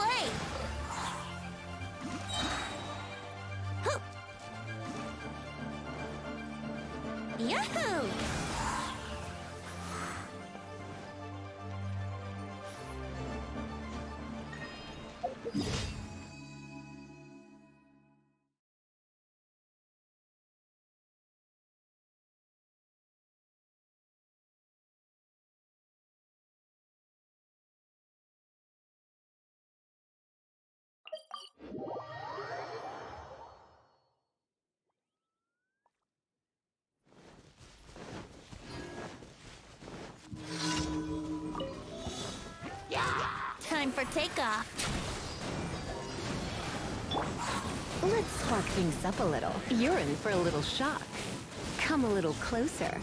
play! Hoo! Yahoo! Time for takeoff. Let's spark things up a little. You're in for a little shock. Come a little closer.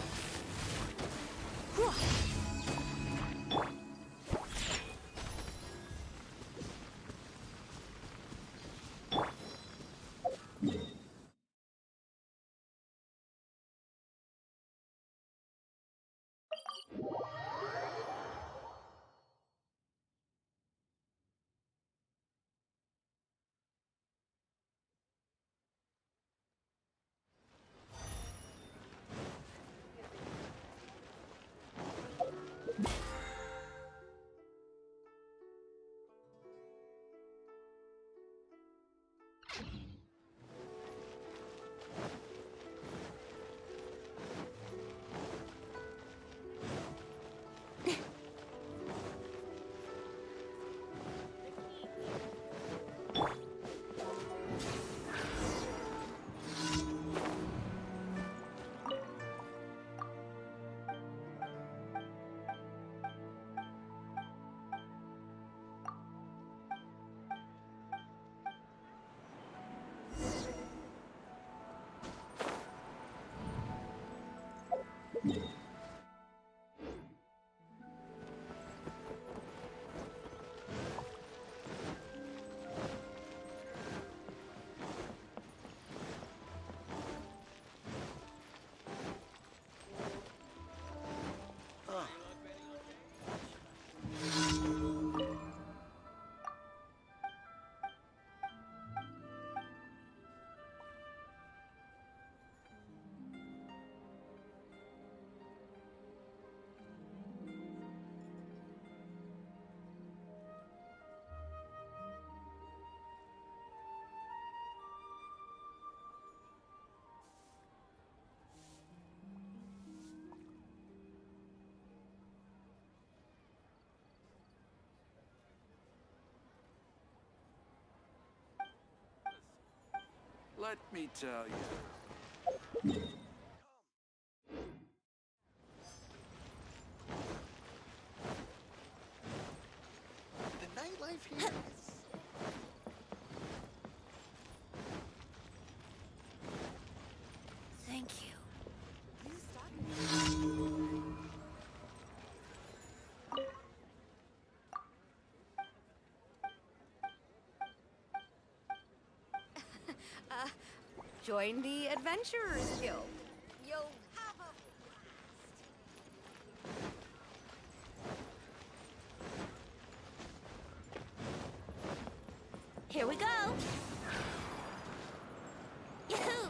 Let me tell you. The nightlife here is... Thank you. Join the Adventurers Guild. You'll have a blast. Here we go! Yahoo!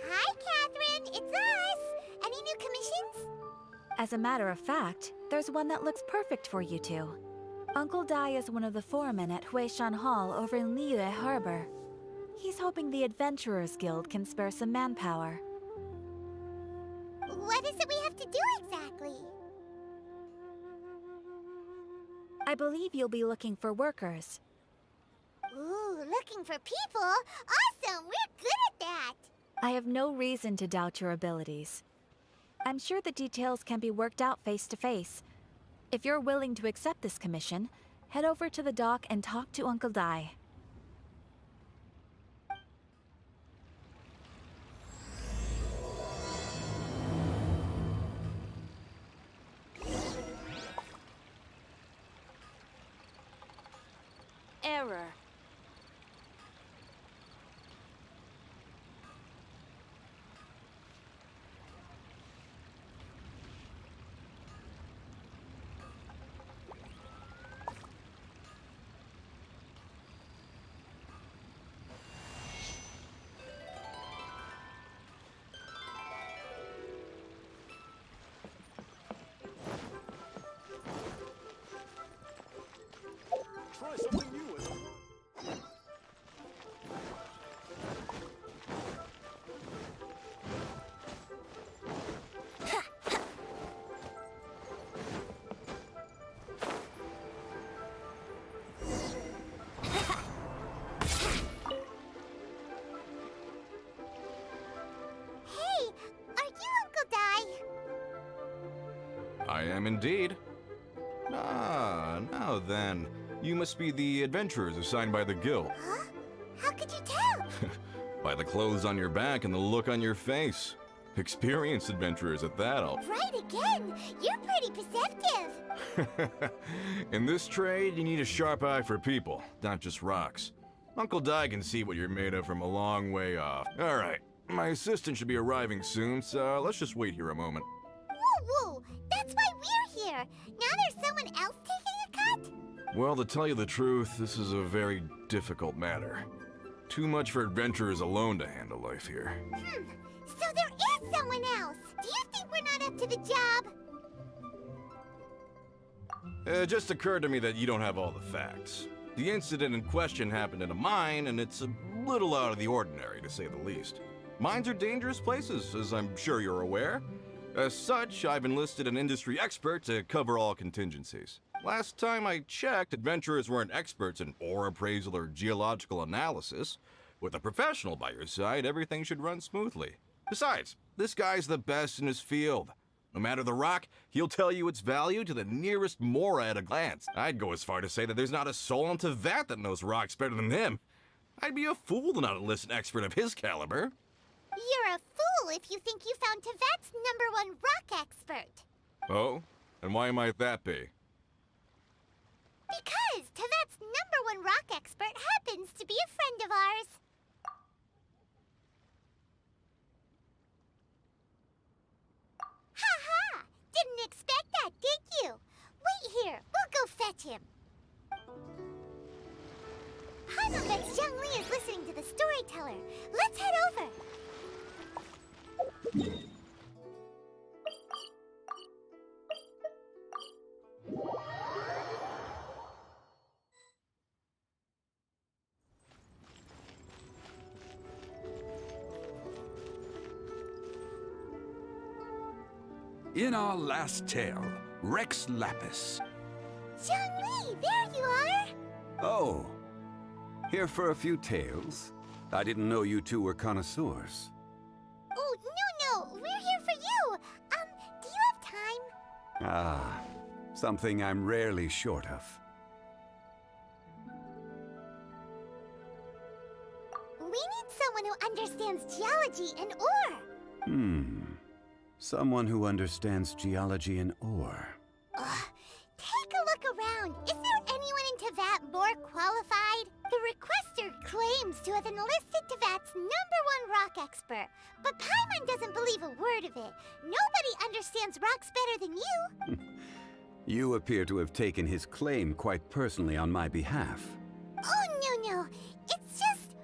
Hi, Catherine. It's us. Any new commissions? As a matter of fact, there's one that looks perfect for you two. Uncle Dai is one of the foremen at Huishan Hall over in Liyue Harbor. He's hoping the Adventurers Guild can spare some manpower. What is it we have to do exactly? I believe you'll be looking for workers. Ooh, looking for people? Awesome! We're good at that! I have no reason to doubt your abilities. I'm sure the details can be worked out face to face. If you're willing to accept this commission, head over to the dock and talk to Uncle Dai. Error. Try something new with them. Hey, are you Uncle Dai? I am indeed. Ah, now then. You must be the adventurers assigned by the guild. Huh? How could you tell? By the clothes on your back and the look on your face. Experienced adventurers at that, Right again! You're pretty perceptive! In this trade, you need a sharp eye for people, not just rocks. Uncle Dai can see what you're made of from a long way off. Alright, my assistant should be arriving soon, so let's just wait here a moment. Woo woo! That's why we're here! Now there's someone else taking a cut? Well, to tell you the truth, this is a very difficult matter. Too much for adventurers alone to handle life here. So there is someone else! Do you think we're not up to the job? It just occurred to me that you don't have all the facts. The incident in question happened in a mine, and it's a little out of the ordinary, to say the least. Mines are dangerous places, as I'm sure you're aware. As such, I've enlisted an industry expert to cover all contingencies. Last time I checked, adventurers weren't experts in ore appraisal or geological analysis. With a professional by your side, everything should run smoothly. Besides, this guy's the best in his field. No matter the rock, he'll tell you its value to the nearest mora at a glance. I'd go as far to say that there's not a soul on Tevat that knows rocks better than him. I'd be a fool to not enlist an expert of his caliber. You're a fool if you think you found Tevat's #1 rock expert. Oh? And why might that be? Because Tevat's #1 rock expert happens to be a friend of ours. Ha ha! Didn't expect that, did you? Wait here, we'll go fetch him. Paimon bets Zhang is listening to the storyteller. Let's head over. In our last tale, Rex Lapis. Zhang, there you are! Oh, here for a few tales? I didn't know you two were connoisseurs. Oh, no, we're here for you. Do you have time? Ah, something I'm rarely short of. We need someone who understands geology and ore. Someone who understands geology and ore. Take a look around. Is there anyone in Tevat more qualified? The requester claims to have enlisted Tevat's #1 rock expert, but Paimon doesn't believe a word of it. Nobody understands rocks better than you. You appear to have taken his claim quite personally on my behalf. Oh, no. It's just...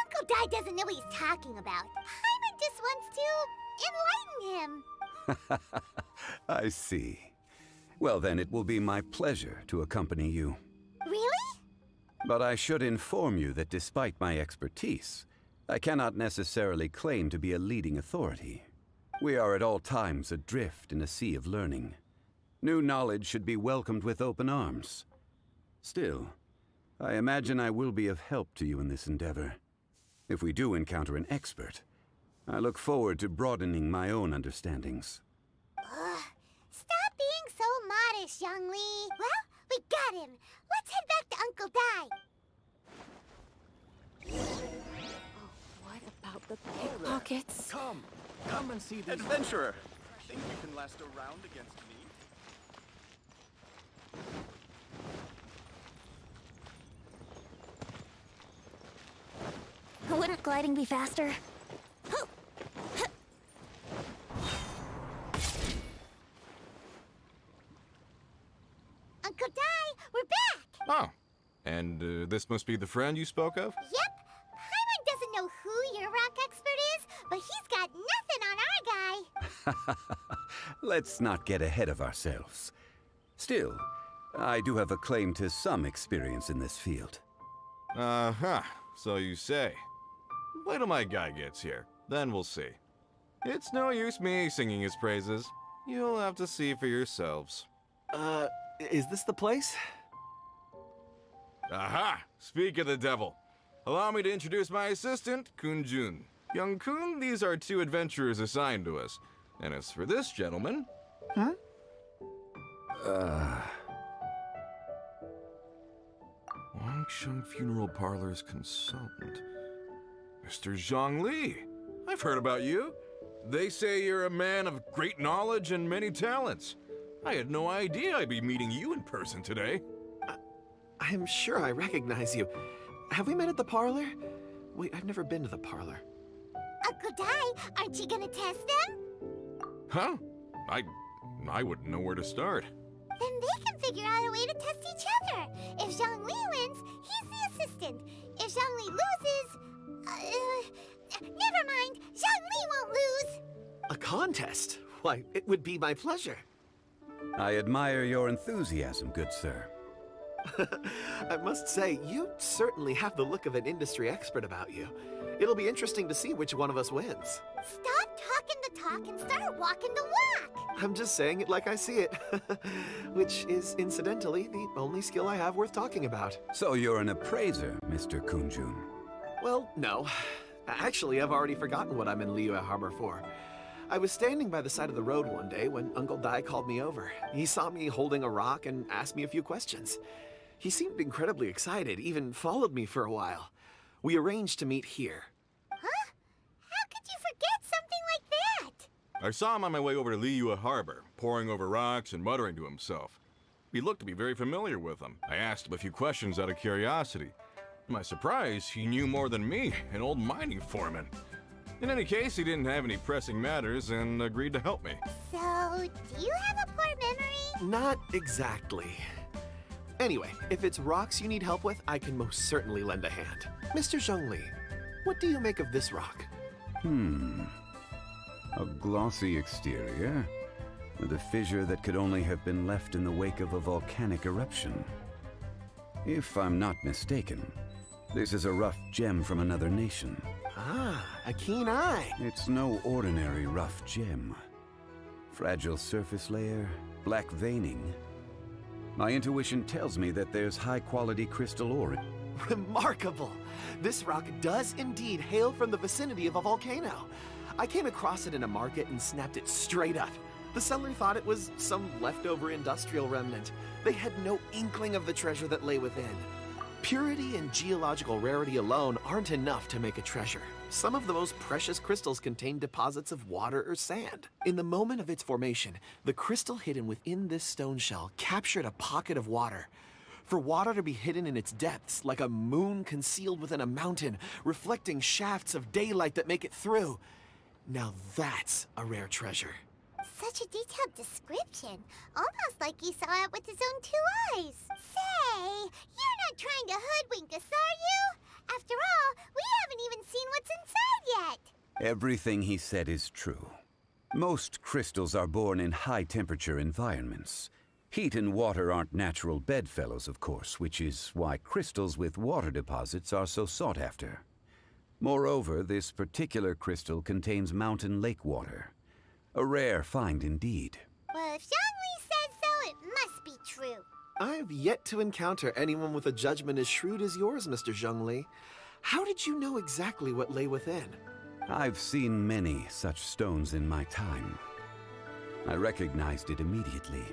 Uncle Dai doesn't know what he's talking about. Paimon just wants to enlighten him. I see. Well, then it will be my pleasure to accompany you. Really? But I should inform you that despite my expertise, I cannot necessarily claim to be a leading authority. We are at all times adrift in a sea of learning. New knowledge should be welcomed with open arms. Still, I imagine I will be of help to you in this endeavor. If we do encounter an expert, I look forward to broadening my own understandings. Stop being so modest, Young Lee. Well, we got him. Let's head back to Uncle Dai. What about the pickpockets? Come and see these. Adventurer! Think you can last a round against me? Wouldn't gliding be faster? Uncle Dai, we're back! Oh, and this must be the friend you spoke of? Yep. Paimon doesn't know who your rock expert is, but he's got nothing on our guy. Let's not get ahead of ourselves. Still, I do have a claim to some experience in this field. Uh-huh, so you say. Wait till my guy gets here, then we'll see. It's no use me singing his praises. You'll have to see for yourselves. Is this the place? Aha! Speak of the devil. Allow me to introduce my assistant, Kun-jun. Young Kun, these are two adventurers assigned to us. And as for this gentleman... Wangsheng Funeral Parlor's consultant. Mr. Zhang Li. I've heard about you. They say you're a man of great knowledge and many talents. I had no idea I'd be meeting you in person today. I'm sure I recognize you. Have we met at the parlor? Wait, I've never been to the parlor. Uncle Dai, aren't you gonna test them? Huh? I wouldn't know where to start. Then they can figure out a way to test each other. If Zhang Li wins, he's the assistant. If Zhang Li loses... never mind. Zhang Li won't lose. A contest? Why, it would be my pleasure. I admire your enthusiasm, good sir. I must say, you certainly have the look of an industry expert about you. It'll be interesting to see which one of us wins. Stop talking the talk and start walking the walk. I'm just saying it like I see it. Which is, incidentally, the only skill I have worth talking about. So you're an appraiser, Mr. Kun-jun. Well, no. Actually, I've already forgotten what I'm in Liyue Harbor for. I was standing by the side of the road one day when Uncle Dai called me over. He saw me holding a rock and asked me a few questions. He seemed incredibly excited, even followed me for a while. We arranged to meet here. Huh? How could you forget something like that? I saw him on my way over to Liyue Harbor, poring over rocks and muttering to himself. He looked to be very familiar with them. I asked him a few questions out of curiosity. To my surprise, he knew more than me, an old mining foreman. In any case, he didn't have any pressing matters and agreed to help me. So, do you have a poor memory? Not exactly. Anyway, if it's rocks you need help with, I can most certainly lend a hand. Mr. Zhongli, what do you make of this rock? A glossy exterior, with a fissure that could only have been left in the wake of a volcanic eruption. If I'm not mistaken, this is a rough gem from another nation. Ah, a keen eye. It's no ordinary rough gem. Fragile surface layer, black veining. My intuition tells me that there's high-quality crystal ore. Remarkable! This rock does indeed hail from the vicinity of a volcano. I came across it in a market and snapped it straight up. The seller thought it was some leftover industrial remnant. They had no inkling of the treasure that lay within. Purity and geological rarity alone aren't enough to make a treasure. Some of the most precious crystals contain deposits of water or sand. In the moment of its formation, the crystal hidden within this stone shell captured a pocket of water. For water to be hidden in its depths, like a moon concealed within a mountain, reflecting shafts of daylight that make it through. Now that's a rare treasure. Such a detailed description. Almost like he saw it with his own 2 eyes. Say, you're not trying to hoodwink us, are you? After all, we haven't even seen what's inside yet. Everything he said is true. Most crystals are born in high-temperature environments. Heat and water aren't natural bedfellows, of course, which is why crystals with water deposits are so sought after. Moreover, this particular crystal contains mountain lake water. A rare find indeed. Well, if Zhongli says so, it must be true. I've yet to encounter anyone with a judgment as shrewd as yours, Mr. Zhongli. How did you know exactly what lay within? I've seen many such stones in my time. I recognized it immediately.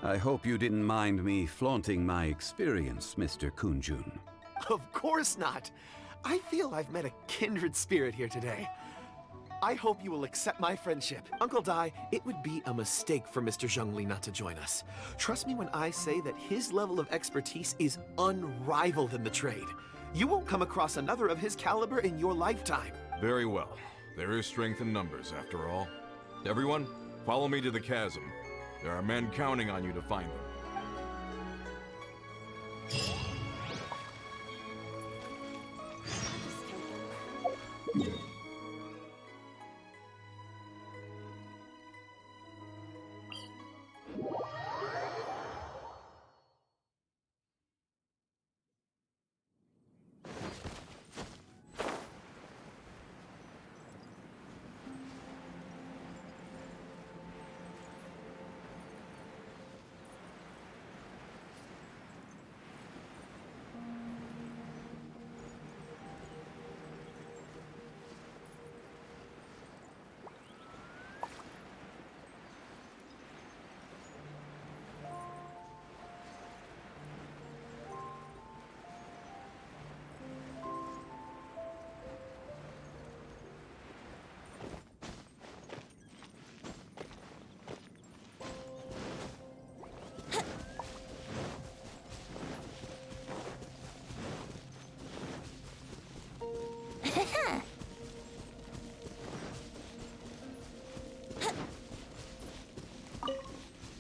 I hope you didn't mind me flaunting my experience, Mr. Kunjun. Of course not. I feel I've met a kindred spirit here today. I hope you will accept my friendship. Uncle Dai, it would be a mistake for Mr. Zhongli not to join us. Trust me when I say that his level of expertise is unrivaled in the trade. You won't come across another of his caliber in your lifetime. Very well. There is strength in numbers, after all. Everyone, follow me to the chasm. There are men counting on you to find them.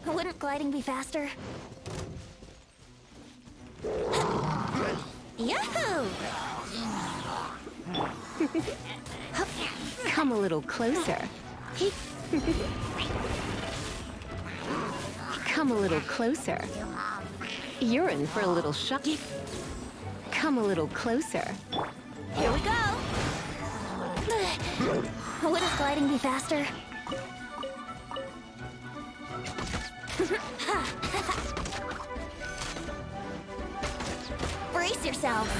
Wouldn't gliding be faster? Yahoo! Come a little closer. Come a little closer. You're in for a little shock. Come a little closer. Here we go! Wouldn't gliding be faster? Brace yourselves!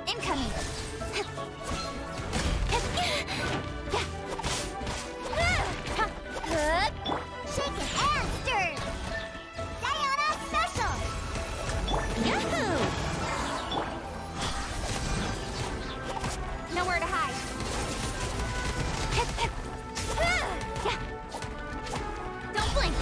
Incoming! Shake it and stir. Diana special. Yahoo! Nowhere to hide. Don't blink!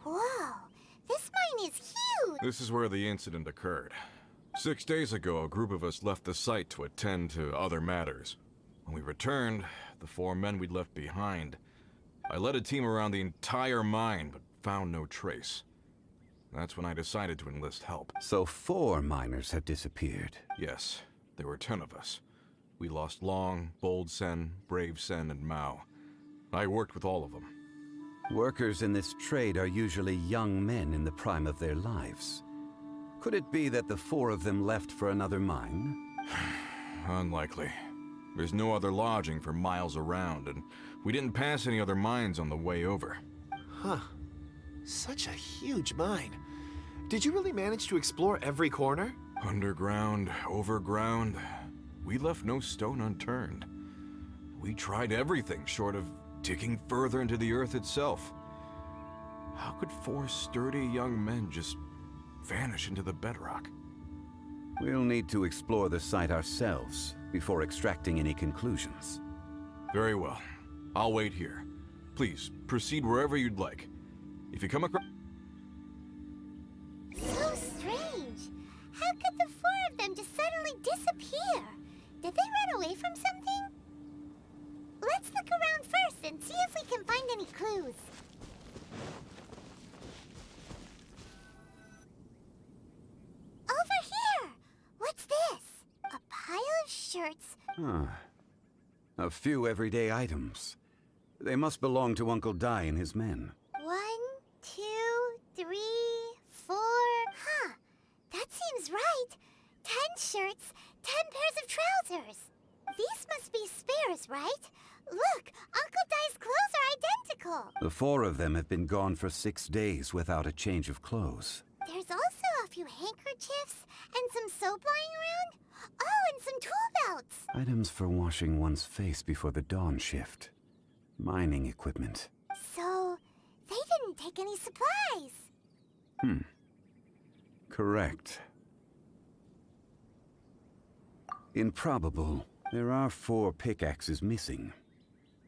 Whoa, this mine is huge. This is where the incident occurred. 6 days ago, a group of us left the site to attend to other matters. When we returned, the 4 men we'd left behind, I led a team around the entire mine, but found no trace. That's when I decided to enlist help. So 4 miners have disappeared. Yes, there were 10 of us. We lost Long, Bold Sen, Brave Sen, and Mao. I worked with all of them. Workers in this trade are usually young men in the prime of their lives. Could it be that the 4 of them left for another mine? Unlikely. There's no other lodging for miles around, and we didn't pass any other mines on the way over. Huh. Such a huge mine. Did you really manage to explore every corner? Underground, overground, we left no stone unturned. We tried everything short of digging further into the earth itself. How could 4 sturdy young men just vanish into the bedrock? We'll need to explore the site ourselves before extracting any conclusions. Very well. I'll wait here. Please, proceed wherever you'd like. If you come across... So strange. How could the four of them just suddenly disappear? Did they run away from something? Let's look around first and see if we can find any clues. Over here! What's this? A pile of shirts. Huh. A few everyday items. They must belong to Uncle Dai and his men. 1, 2, 3, 4. Huh. That seems right. 10 shirts, 10 pairs of trousers. These must be spares, right? Look, Uncle Dai's clothes are identical. The four of them have been gone for 6 days without a change of clothes. There's also a few handkerchiefs and some soap lying around. Oh, and some tool belts. Items for washing one's face before the dawn shift. Mining equipment. So, they didn't take any supplies. Correct. Improbable. There are 4 pickaxes missing.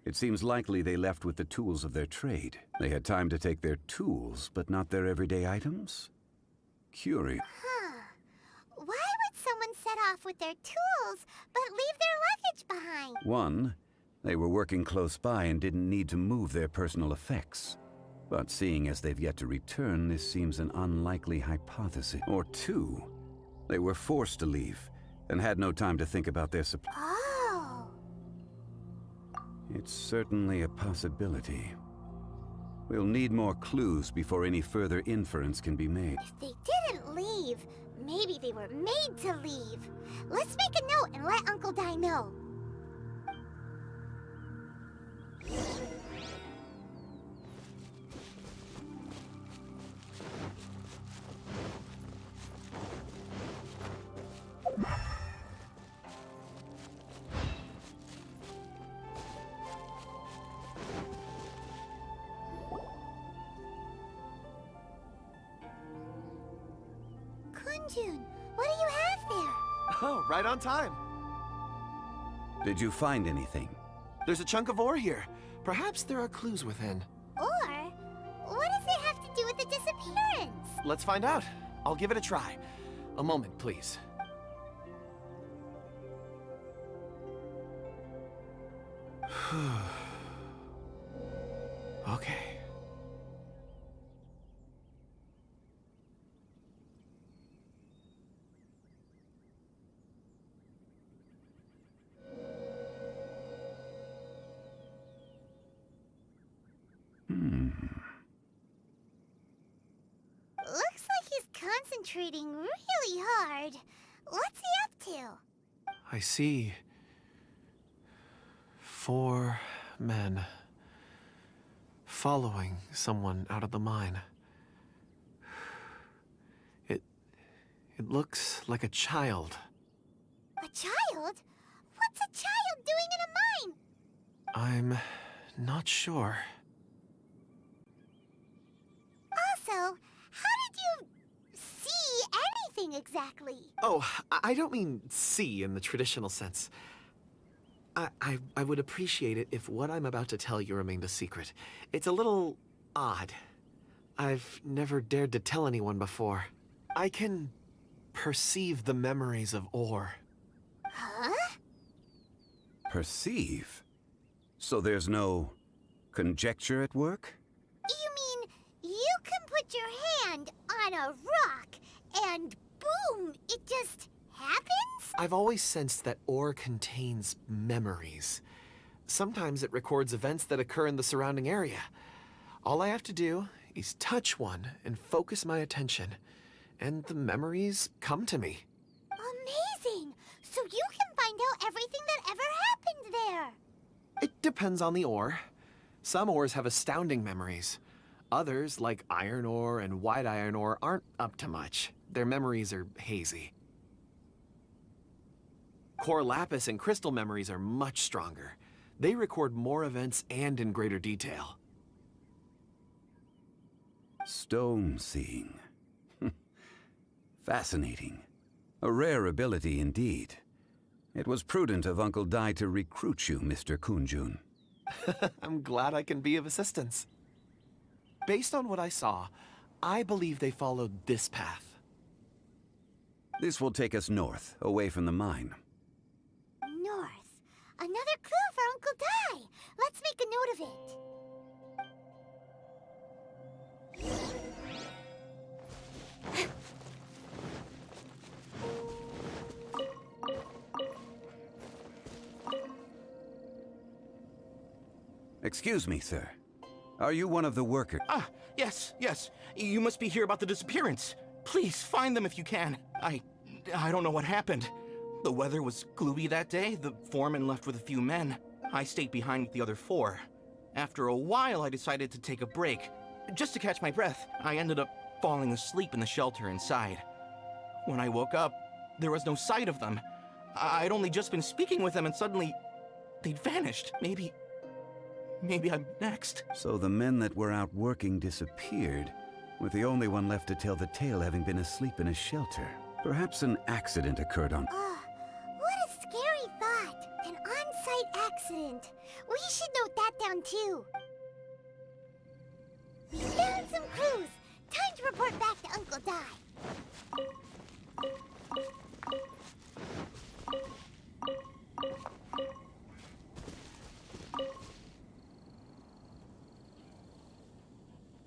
It seems likely they left with the tools of their trade. They had time to take their tools, but not their everyday items? Curious. Huh. Why would someone set off with their tools, but leave their luggage behind? 1, they were working close by and didn't need to move their personal effects. But seeing as they've yet to return, this seems an unlikely hypothesis. Or 2, they were forced to leave and had no time to think about their supply. Oh. It's certainly a possibility. We'll need more clues before any further inference can be made. If they didn't leave, maybe they were made to leave. Let's make a note and let Uncle Dai know. Kunjun, what do you have there? Oh, right on time. Did you find anything? There's a chunk of ore here. Perhaps there are clues within. Or, what does it have to do with the disappearance? Let's find out. I'll give it a try. A moment, please. Okay. Looks like he's concentrating really hard. What's he up to? I see 4 men following someone out of the mine. It looks like a child. A child? What's a child doing in a mine? I'm not sure. Also, how did you see anything exactly? Oh, I don't mean see in the traditional sense. I would appreciate it if what I'm about to tell you remained a secret. It's a little odd. I've never dared to tell anyone before. I can perceive the memories of ore. Huh? Perceive? So there's no conjecture at work? You mean you can put your hand on a rock and boom, it just happens? I've always sensed that ore contains memories. Sometimes it records events that occur in the surrounding area. All I have to do is touch one and focus my attention, and the memories come to me. Amazing! So you can find out everything that ever happened there. It depends on the ore. Some ores have astounding memories. Others, like iron ore and white iron ore, aren't up to much. Their memories are hazy. Core lapis and crystal memories are much stronger. They record more events and in greater detail. Stone seeing. Fascinating. A rare ability indeed. It was prudent of Uncle Dai to recruit you, Mr. Kunjun. I'm glad I can be of assistance. Based on what I saw, I believe they followed this path. This will take us north, away from the mine. North. Another clue for Uncle Di. Let's make a note of it. Excuse me, sir. Are you one of the workers? Ah, yes. You must be here about the disappearance. Please, find them if you can. I don't know what happened. The weather was gloomy that day. The foreman left with a few men. I stayed behind with the other 4. After a while, I decided to take a break. Just to catch my breath, I ended up falling asleep in the shelter inside. When I woke up, there was no sight of them. I'd only just been speaking with them and suddenly they'd vanished. Maybe I'm next. So the men that were out working disappeared, with the only one left to tell the tale having been asleep in a shelter. Perhaps an accident occurred on... What a scary thought. An on-site accident. We should note that down too. We found some clues. Time to report back to Uncle Di.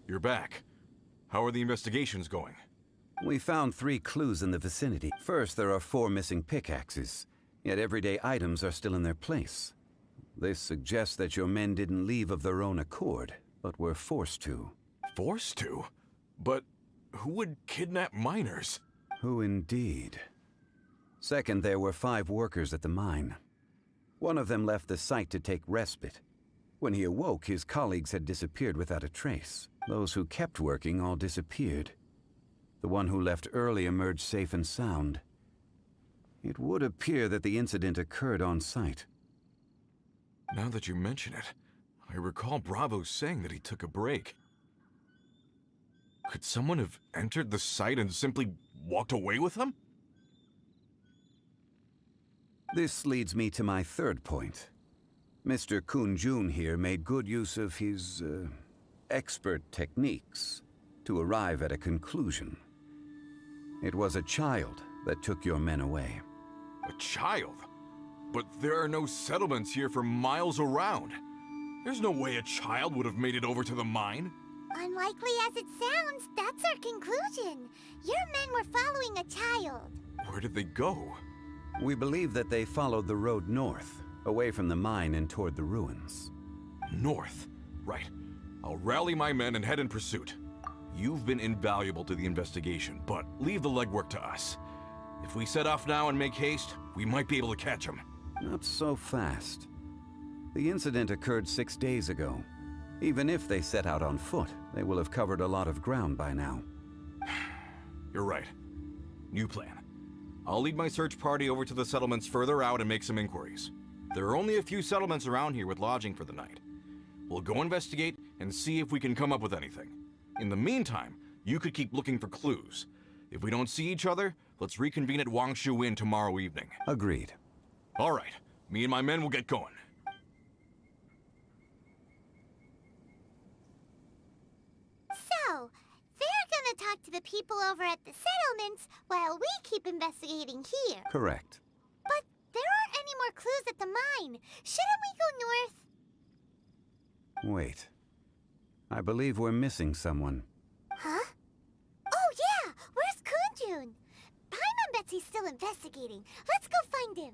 You're back. How are the investigations going? We found 3 clues in the vicinity. First, there are 4 missing pickaxes, yet everyday items are still in their place. This suggests that your men didn't leave of their own accord, but were forced to. Forced to? But who would kidnap miners? Who indeed? Second, there were 5 workers at the mine. One of them left the site to take respite. When he awoke, his colleagues had disappeared without a trace. Those who kept working all disappeared. The one who left early emerged safe and sound. It would appear that the incident occurred on site. Now that you mention it, I recall Bravo saying that he took a break. Could someone have entered the site and simply walked away with them? This leads me to my third point. Mr. Kun-jun here made good use of his, expert techniques to arrive at a conclusion. It was a child that took your men away. A child? But there are no settlements here for miles around. There's no way a child would have made it over to the mine. Unlikely as it sounds, that's our conclusion. Your men were following a child. Where did they go? We believe that they followed the road north, away from the mine and toward the ruins. North? Right. I'll rally my men and head in pursuit. You've been invaluable to the investigation, but leave the legwork to us. If we set off now and make haste, we might be able to catch them. Not so fast. The incident occurred 6 days ago. Even if they set out on foot, they will have covered a lot of ground by now. You're right. New plan. I'll lead my search party over to the settlements further out and make some inquiries. There are only a few settlements around here with lodging for the night. We'll go investigate and see if we can come up with anything. In the meantime, you could keep looking for clues. If we don't see each other, let's reconvene at Wangshu Inn tomorrow evening. Agreed. All right. Me and my men will get going. So, they're gonna talk to the people over at the settlements while we keep investigating here. Correct. But there aren't any more clues at the mine. Shouldn't we go north? Wait. I believe we're missing someone. Huh? Oh yeah! Where's Kunjun? Paimon bets he's still investigating. Let's go find him.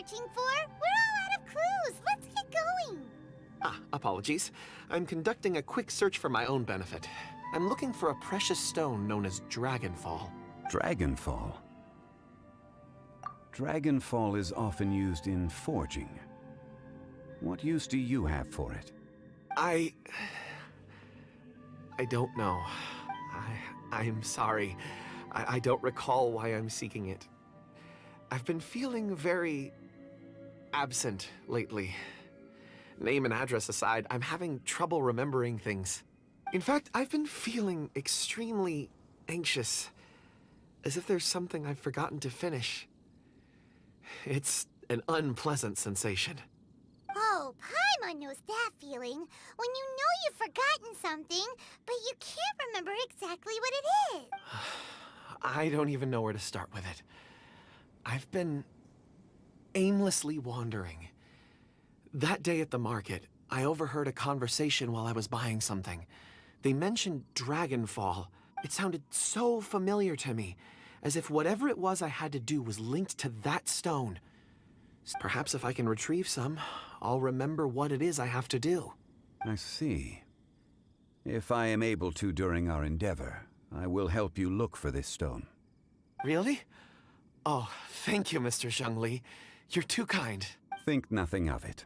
searching for? We're all out of clues. Let's get going. Apologies. I'm conducting a quick search for my own benefit. I'm looking for a precious stone known as Dragonfall. Dragonfall? Dragonfall is often used in forging. What use do you have for it? I don't know. I'm sorry. I don't recall why I'm seeking it. I've been feeling very absent lately. Name and address aside, I'm having trouble remembering things. In fact, I've been feeling extremely anxious, as if there's something I've forgotten to finish. It's an unpleasant sensation. Oh, Paimon knows that feeling. When you know you've forgotten something, but you can't remember exactly what it is. I don't even know where to start with it. I've been aimlessly wandering. That day at the market, I overheard a conversation while I was buying something. They mentioned Dragonfall. It sounded so familiar to me, as if whatever it was I had to do was linked to that stone. Perhaps if I can retrieve some, I'll remember what it is I have to do. I see. If I am able to during our endeavor, I will help you look for this stone. Really? Oh, thank you, Mr. Zhongli. You're too kind. Think nothing of it.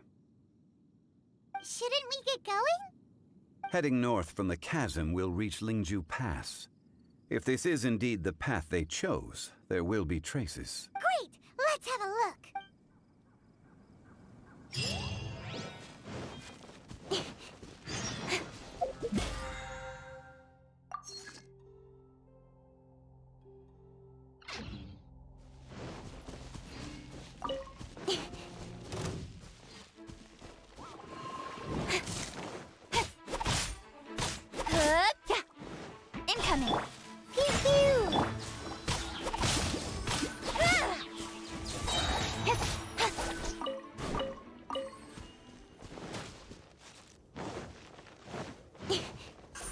Shouldn't we get going? Heading north from the chasm, we'll reach Lingju Pass. If this is indeed the path they chose, there will be traces. Great! Let's have a look. Incoming. Pew pew!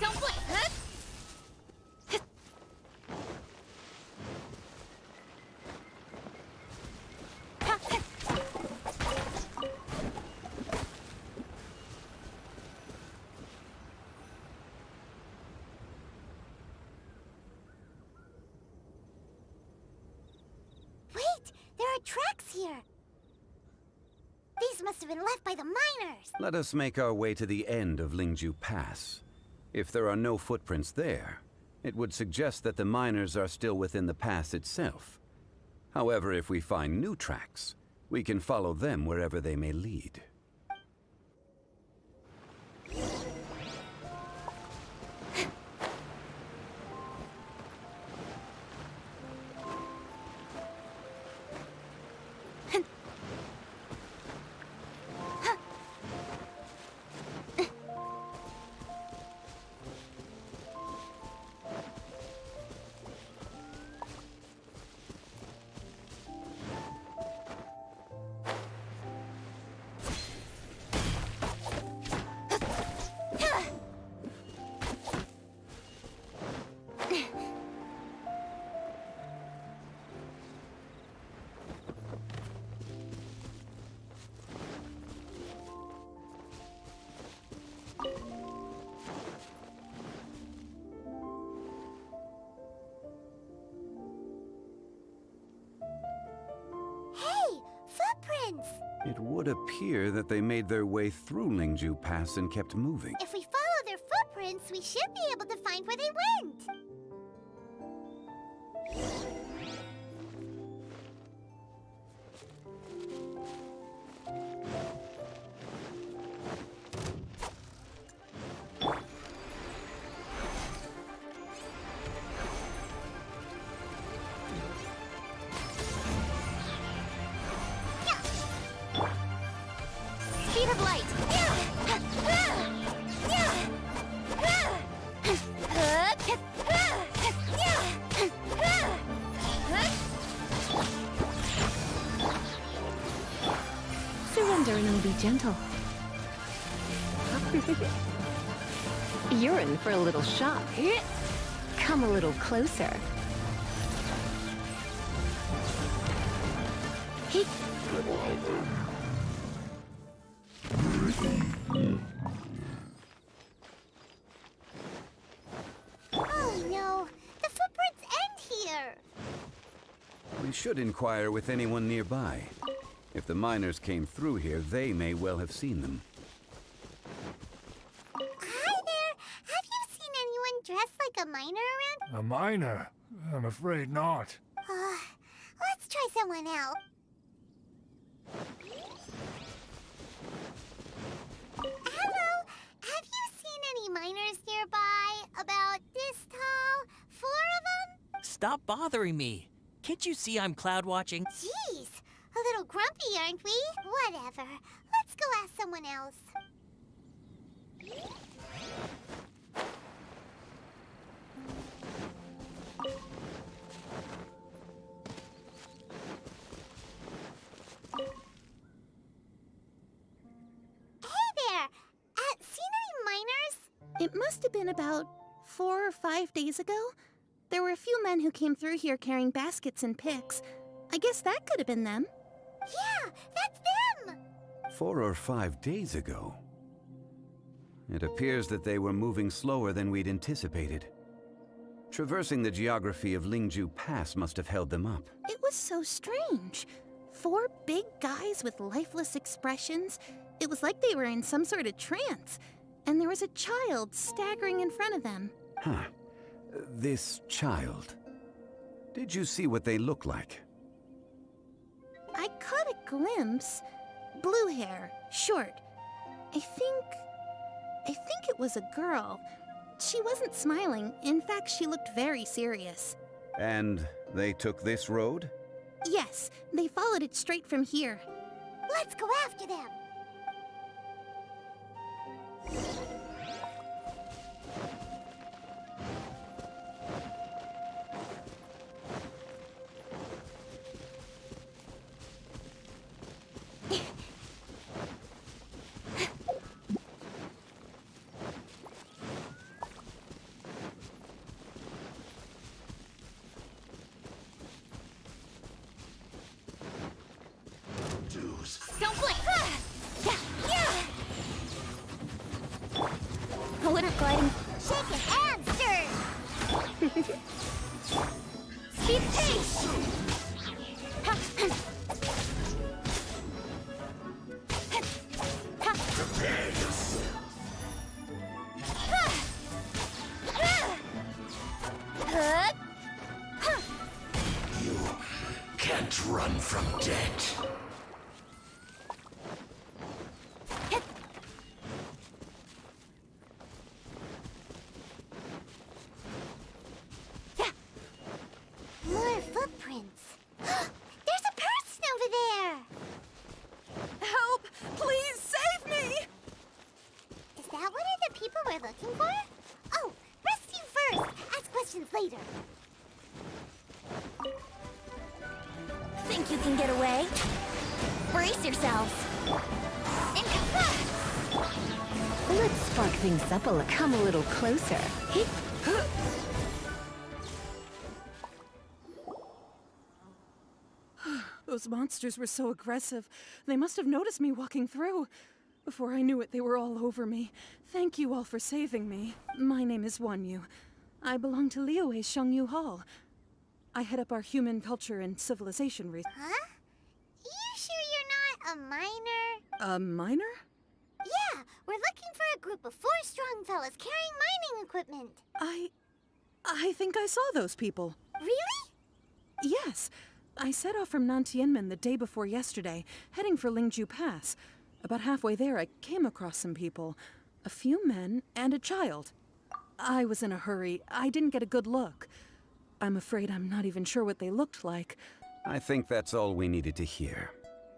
Don't blink. Wait, there are tracks here. These must have been left by the miners. Let us make our way to the end of Lingju Pass. If there are no footprints there, it would suggest that the miners are still within the pass itself. However, if we find new tracks, we can follow them wherever they may lead. Hey, footprints! It would appear that they made their way through Lingju Pass and kept moving. If we follow their footprints, we should be able to find where they went. Speed of light. Surrender and I'll be gentle. You're in for a little shock. Come a little closer. Oh no, the footprints end here. We should inquire with anyone nearby. If the miners came through here, they may well have seen them. Hi there. Have you seen anyone dressed like a miner around? A miner? I'm afraid not. Let's try someone else. Hello. Have you seen any miners nearby? About this tall? 4 of them? Stop bothering me. Can't you see I'm cloud watching? Jeez. A little grumpy, aren't we? Whatever. Let's go ask someone else. Seen any miners? It must have been about 4 or 5 days ago. There were a few men who came through here carrying baskets and picks. I guess that could have been them. Yeah, that's them! 4 or 5 days ago. It appears that they were moving slower than we'd anticipated. Traversing the geography of Lingju Pass must have held them up. It was so strange. 4 big guys with lifeless expressions. It was like they were in some sort of trance. And there was a child staggering in front of them. Huh. This child. Did you see what they look like? I caught a glimpse. Blue hair, short. I think it was a girl. She wasn't smiling. In fact, she looked very serious. And they took this road? Yes, they followed it straight from here. Let's go after them! Don't blink! A winter gliding. Shake it and stir! Speed pace! You can't run from death. More footprints. There's a person over there! Help! Please save me! Is that one of the people we're looking for? Oh, rescue first! Ask questions later. Think you can get away? Brace yourselves! Let's spark things up a little. Come a little closer. Those monsters were so aggressive. They must have noticed me walking through. Before I knew it, they were all over me. Thank you all for saving me. My name is Wanyu. I belong to Liyue's Shangyu Hall. I head up our human culture and civilization research. Huh? You sure you're not a miner? A miner? Yeah, we're looking for a group of 4 strong fellas carrying mining equipment. I think I saw those people. Really? Yes. I set off from Nantianmen the day before yesterday, heading for Lingju Pass. About halfway there, I came across some people. A few men and a child. I was in a hurry. I didn't get a good look. I'm afraid I'm not even sure what they looked like. I think that's all we needed to hear.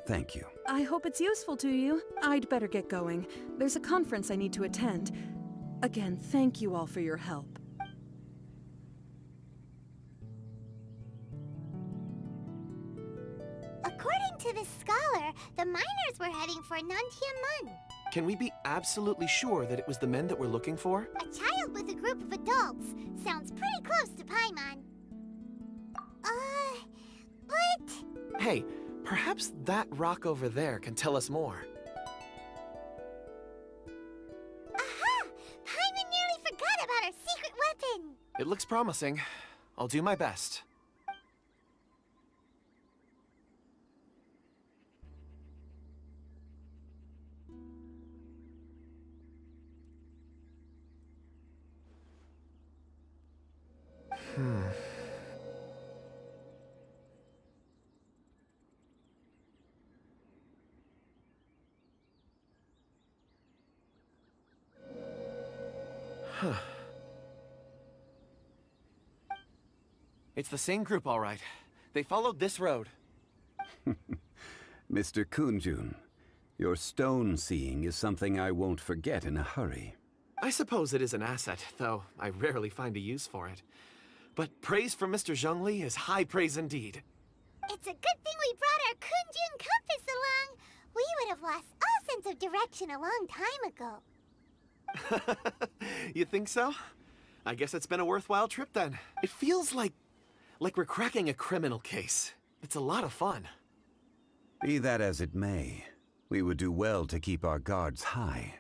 Thank you. I hope it's useful to you. I'd better get going. There's a conference I need to attend. Again, thank you all for your help. According to this scholar, the miners were heading for Nantianmen. Can we be absolutely sure that it was the men that we're looking for? A child with a group of adults. Sounds pretty close to Paimon. But... Hey, Perhaps that rock over there can tell us more. Aha! Paimon nearly forgot about our secret weapon! It looks promising. I'll do my best. Huh. It's the same group, all right. They followed this road. Mr. Kunjun, your stone seeing is something I won't forget in a hurry. I suppose it is an asset, though I rarely find a use for it. But praise from Mr. Zhongli is high praise indeed. It's a good thing we brought our Kunjun compass along. We would have lost all sense of direction a long time ago. You think so? I guess it's been a worthwhile trip then. It feels like we're cracking a criminal case. It's a lot of fun. Be that as it may, we would do well to keep our guards high.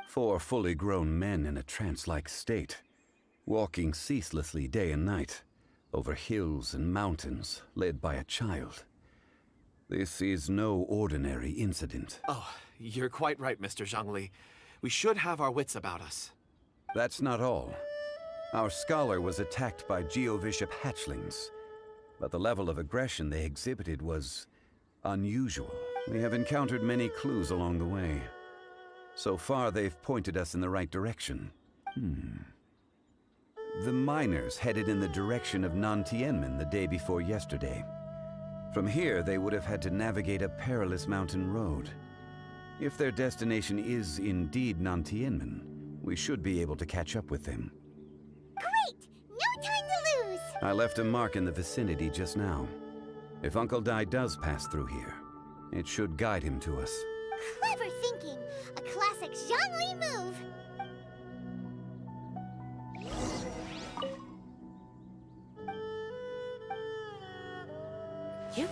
4 fully grown men in a trance-like state, walking ceaselessly day and night, over hills and mountains, led by a child. This is no ordinary incident. Oh, you're quite right, Mr. Zhongli. We should have our wits about us. That's not all. Our scholar was attacked by Geovishap hatchlings, but the level of aggression they exhibited was unusual. We have encountered many clues along the way. So far, they've pointed us in the right direction. The miners headed in the direction of Nantianmen the day before yesterday. From here, they would have had to navigate a perilous mountain road. If their destination is indeed Nantianmen, we should be able to catch up with them. Great! No time to lose! I left a mark in the vicinity just now. If Uncle Dai does pass through here, it should guide him to us. Clever thinking! A classic Zhongli move! You?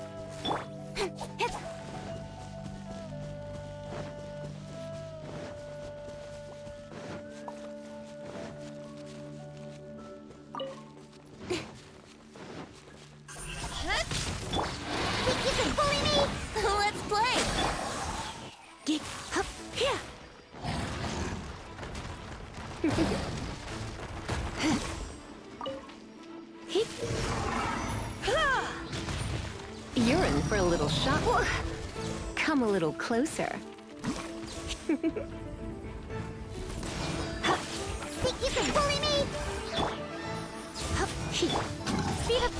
Think you can bully me? Let's play! Get up here! You're in for a little shock. Come a little closer. Think you can bully me? Speed up!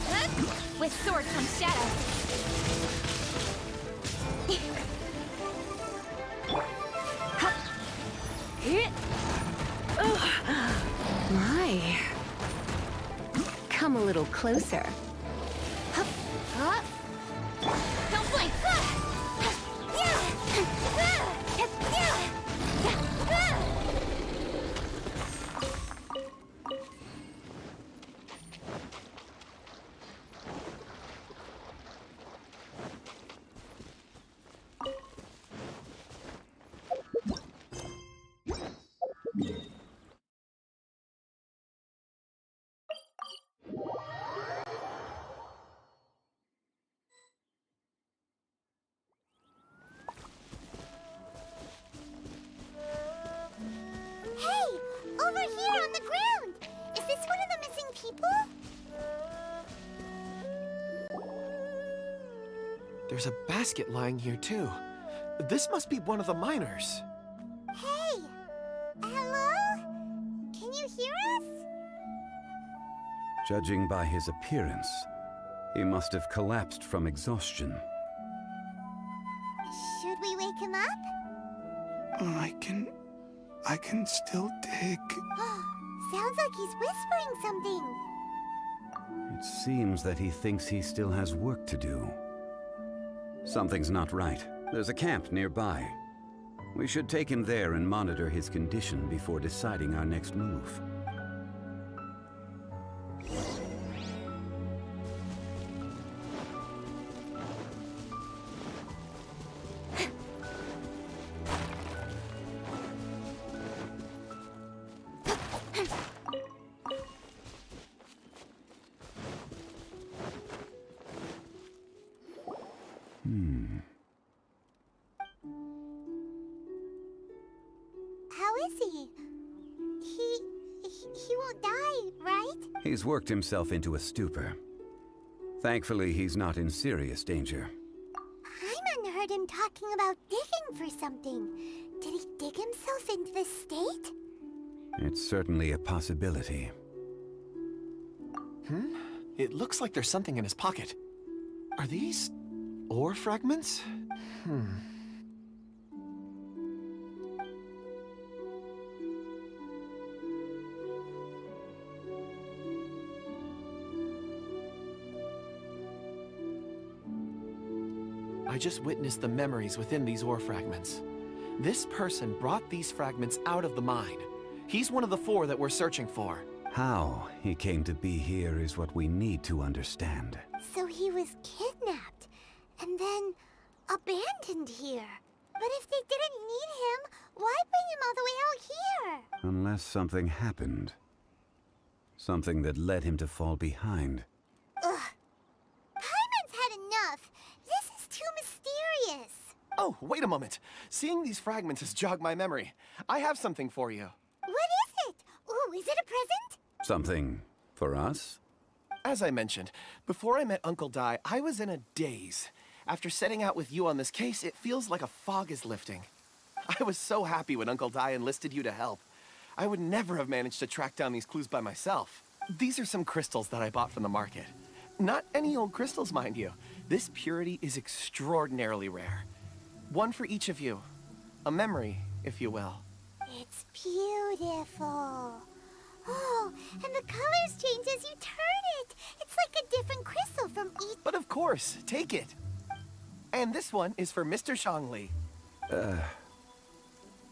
With sword comes shadow. My. Come a little closer. Don't blink! Hey! Over here on the ground! Is this one of the missing people? There's a basket lying here too. This must be one of the miners. Hey! Hello? Can you hear us? Judging by his appearance, he must have collapsed from exhaustion. Should we wake him up? I can still dig. Sounds like he's whispering something. It seems that he thinks he still has work to do. Something's not right. There's a camp nearby. We should take him there and monitor his condition before deciding our next move. How is he? He won't die, right? He's worked himself into a stupor. Thankfully, he's not in serious danger. Paimon heard him talking about digging for something. Did he dig himself into this state? It's certainly a possibility. It looks like there's something in his pocket. Are these ore fragments? I just witnessed the memories within these ore fragments. This person brought these fragments out of the mine. He's one of the 4 that we're searching for. How he came to be here is what we need to understand. So he was kidnapped and then abandoned here. But if they didn't need him, why bring him all the way out here? Unless something happened. Something that led him to fall behind. Ugh. Paimon's had enough. This is too mysterious. Oh, wait a moment. Seeing these fragments has jogged my memory. I have something for you. What is it? Ooh, is it a present? Something for us? As I mentioned, before I met Uncle Dai, I was in a daze. After setting out with you on this case, it feels like a fog is lifting. I was so happy when Uncle Dai enlisted you to help. I would never have managed to track down these clues by myself. These are some crystals that I bought from the market. Not any old crystals, mind you. This purity is extraordinarily rare. One for each of you. A memory, if you will. It's beautiful. Oh, and the colors change as you turn it. It's like a different crystal from each... But of course, take it. And this one is for Mr. Shangli.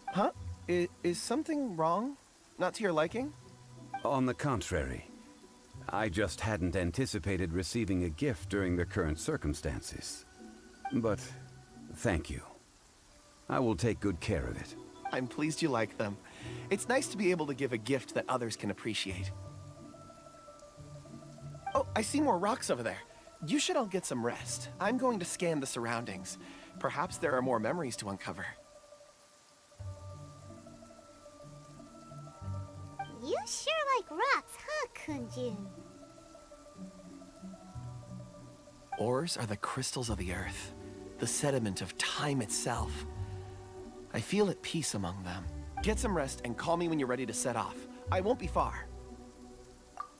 Huh? Is something wrong? Not to your liking? On the contrary. I just hadn't anticipated receiving a gift during the current circumstances. But thank you. I will take good care of it. I'm pleased you like them. It's nice to be able to give a gift that others can appreciate. Oh, I see more rocks over there. You should all get some rest. I'm going to scan the surroundings. Perhaps there are more memories to uncover. You sure like rocks, huh, Kunjun? Ores are the crystals of the earth, the sediment of time itself. I feel at peace among them. Get some rest and call me when you're ready to set off. I won't be far.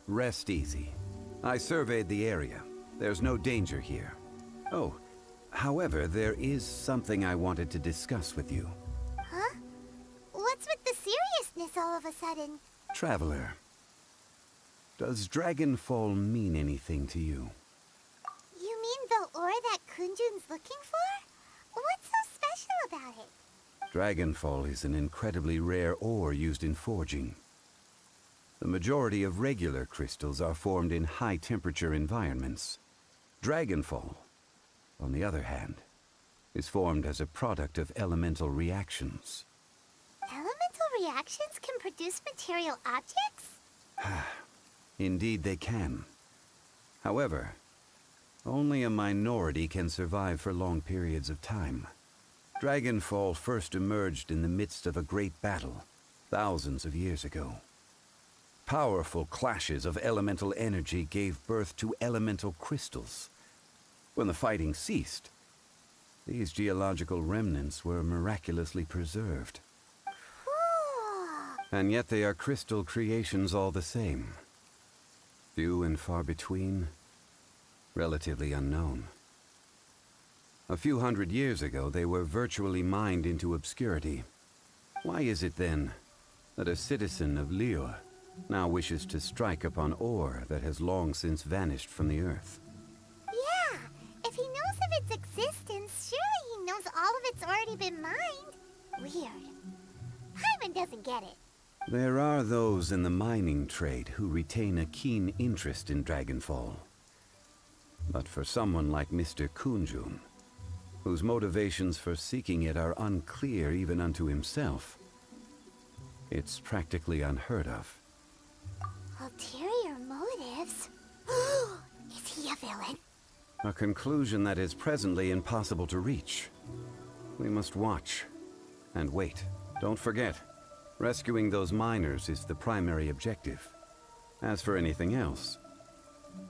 Rest easy. I surveyed the area. There's no danger here. Oh, however, there is something I wanted to discuss with you. Huh? What's with the seriousness all of a sudden? Traveler, does Dragonfall mean anything to you? You mean the ore that Kunjun's looking for? What's so special about it? Dragonfall is an incredibly rare ore used in forging. The majority of regular crystals are formed in high-temperature environments. Dragonfall, on the other hand, is formed as a product of elemental reactions. Elemental reactions can produce material objects? Indeed they can. However, only a minority can survive for long periods of time. Dragonfall first emerged in the midst of a great battle, thousands of years ago. Powerful clashes of elemental energy gave birth to elemental crystals. When the fighting ceased, these geological remnants were miraculously preserved. And yet they are crystal creations all the same. Few and far between, relatively unknown. A few hundred years ago, they were virtually mined into obscurity. Why is it then that a citizen of Liyue now wishes to strike upon ore that has long since vanished from the earth? Yeah, if he knows of its existence, surely he knows all of it's already been mined. Weird. Paimon doesn't get it. There are those in the mining trade who retain a keen interest in Dragonfall. But for someone like Mr. Kunjun, whose motivations for seeking it are unclear even unto himself, it's practically unheard of. Ulterior motives? Is he a villain? A conclusion that is presently impossible to reach. We must watch and wait. Don't forget, rescuing those miners is the primary objective. As for anything else,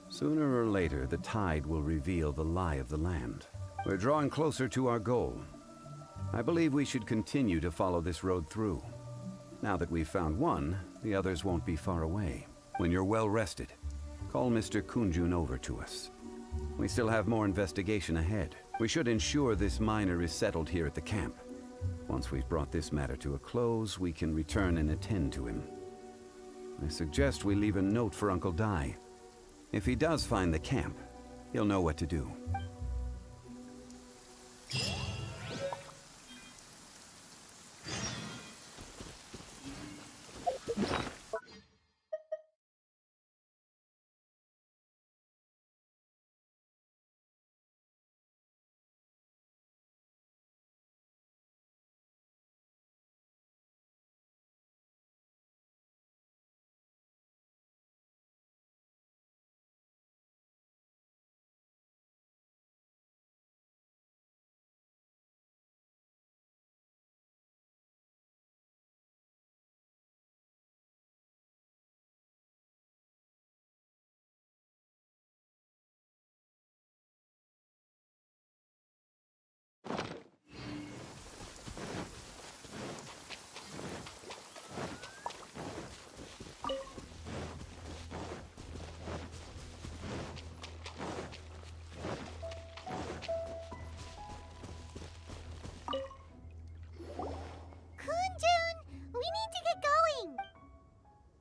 sooner or later the tide will reveal the lie of the land. We're drawing closer to our goal. I believe we should continue to follow this road through. Now that we've found one, the others won't be far away. When you're well rested, call Mr. Kunjun over to us. We still have more investigation ahead. We should ensure this miner is settled here at the camp. Once we've brought this matter to a close, we can return and attend to him. I suggest we leave a note for Uncle Dai. If he does find the camp, he'll know what to do.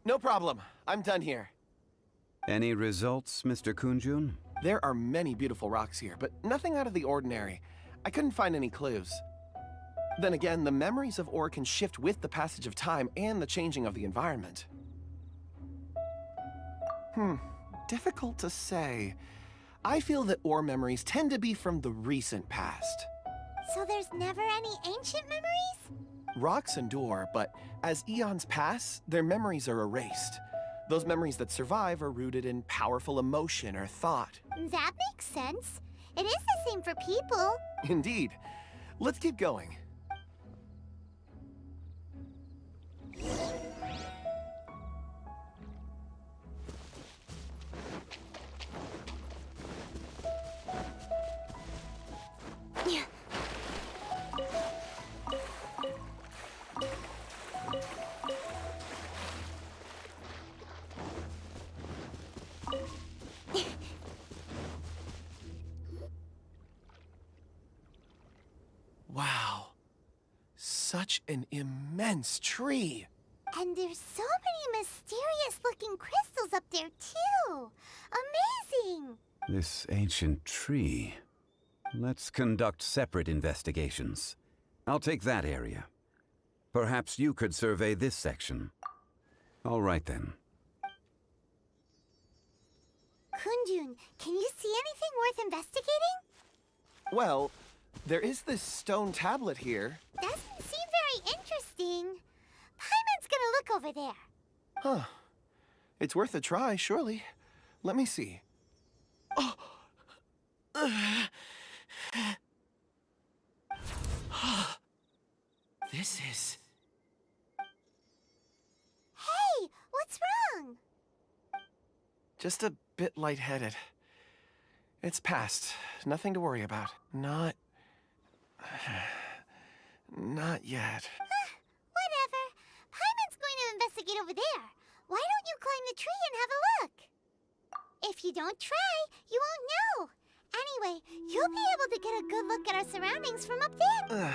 No problem. I'm done here. Any results, Mr. Kunjun? There are many beautiful rocks here, but nothing out of the ordinary. I couldn't find any clues. Then again, the memories of ore can shift with the passage of time and the changing of the environment. Difficult to say. I feel that ore memories tend to be from the recent past. So there's never any ancient memories? Rocks endure, but as eons pass, their memories are erased. Those memories that survive are rooted in powerful emotion or thought. That makes sense. It is the same for people. Indeed. Let's keep going. Wow. Such an immense tree. And there's so many mysterious-looking crystals up there, too. Amazing! This ancient tree. Let's conduct separate investigations. I'll take that area. Perhaps you could survey this section. All right, then. Kunjun, can you see anything worth investigating? Well, there is this stone tablet here. Doesn't seem very interesting. Paimon's gonna look over there. Huh. It's worth a try, surely. Let me see. Oh! This is... Hey, what's wrong? just a bit lightheaded. It's past. Nothing to worry about. Not yet. Whatever. Paimon's going to investigate over there. Why don't you climb the tree and have a look? If you don't try, you won't know. Anyway, you'll be able to get a good look at our surroundings from up there.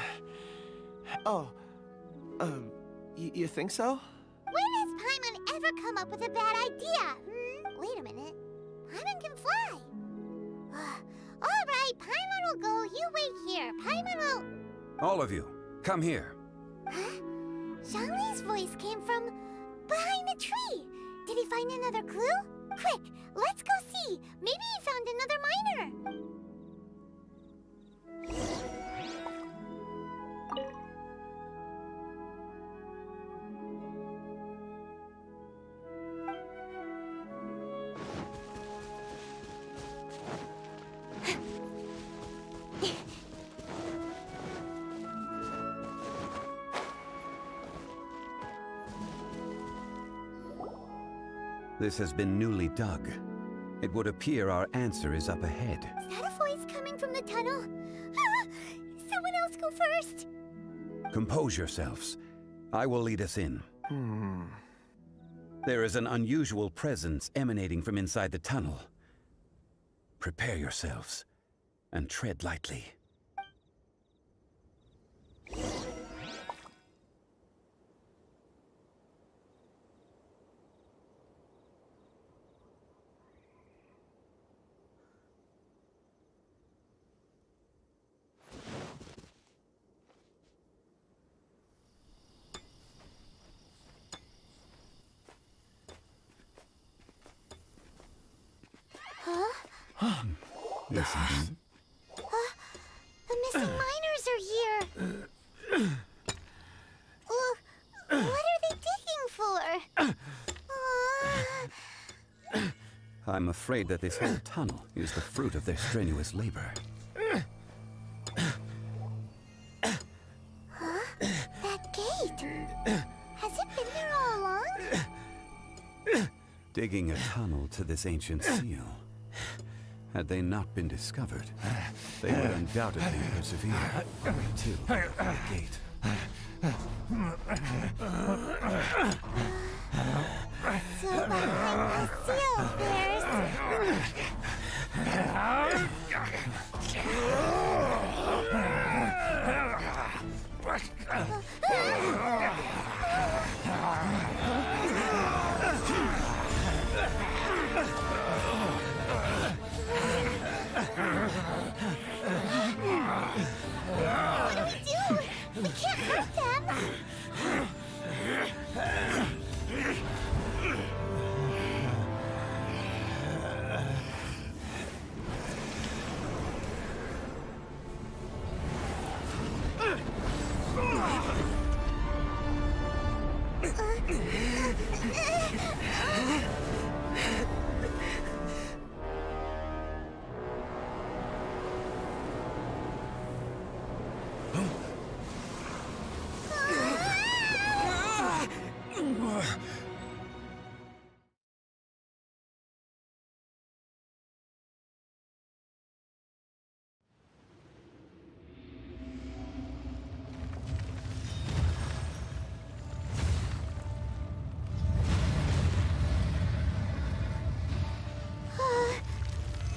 You think so? When has Paimon ever come up with a bad idea? Wait a minute. Paimon can fly. All right, Paimon will go. You wait here. Paimon will... All of you, come here. Huh? Zhongli's voice came from behind the tree. Did he find another clue? Quick, let's go see. Maybe he found another miner. This has been newly dug. It would appear our answer is up ahead. Is that a voice coming from the tunnel? Ah! Someone else go first! Compose yourselves. I will lead us in. There is an unusual presence emanating from inside the tunnel. Prepare yourselves, and tread lightly. Listen. The missing miners are here! What are they digging for? I'm afraid that this whole tunnel is the fruit of their strenuous labor. That gate! Has it been there all along? Digging a tunnel to this ancient seal. Had they not been discovered, they would undoubtedly persevere to the gate. So behind the seal, there's... What do we do? We can't hurt them!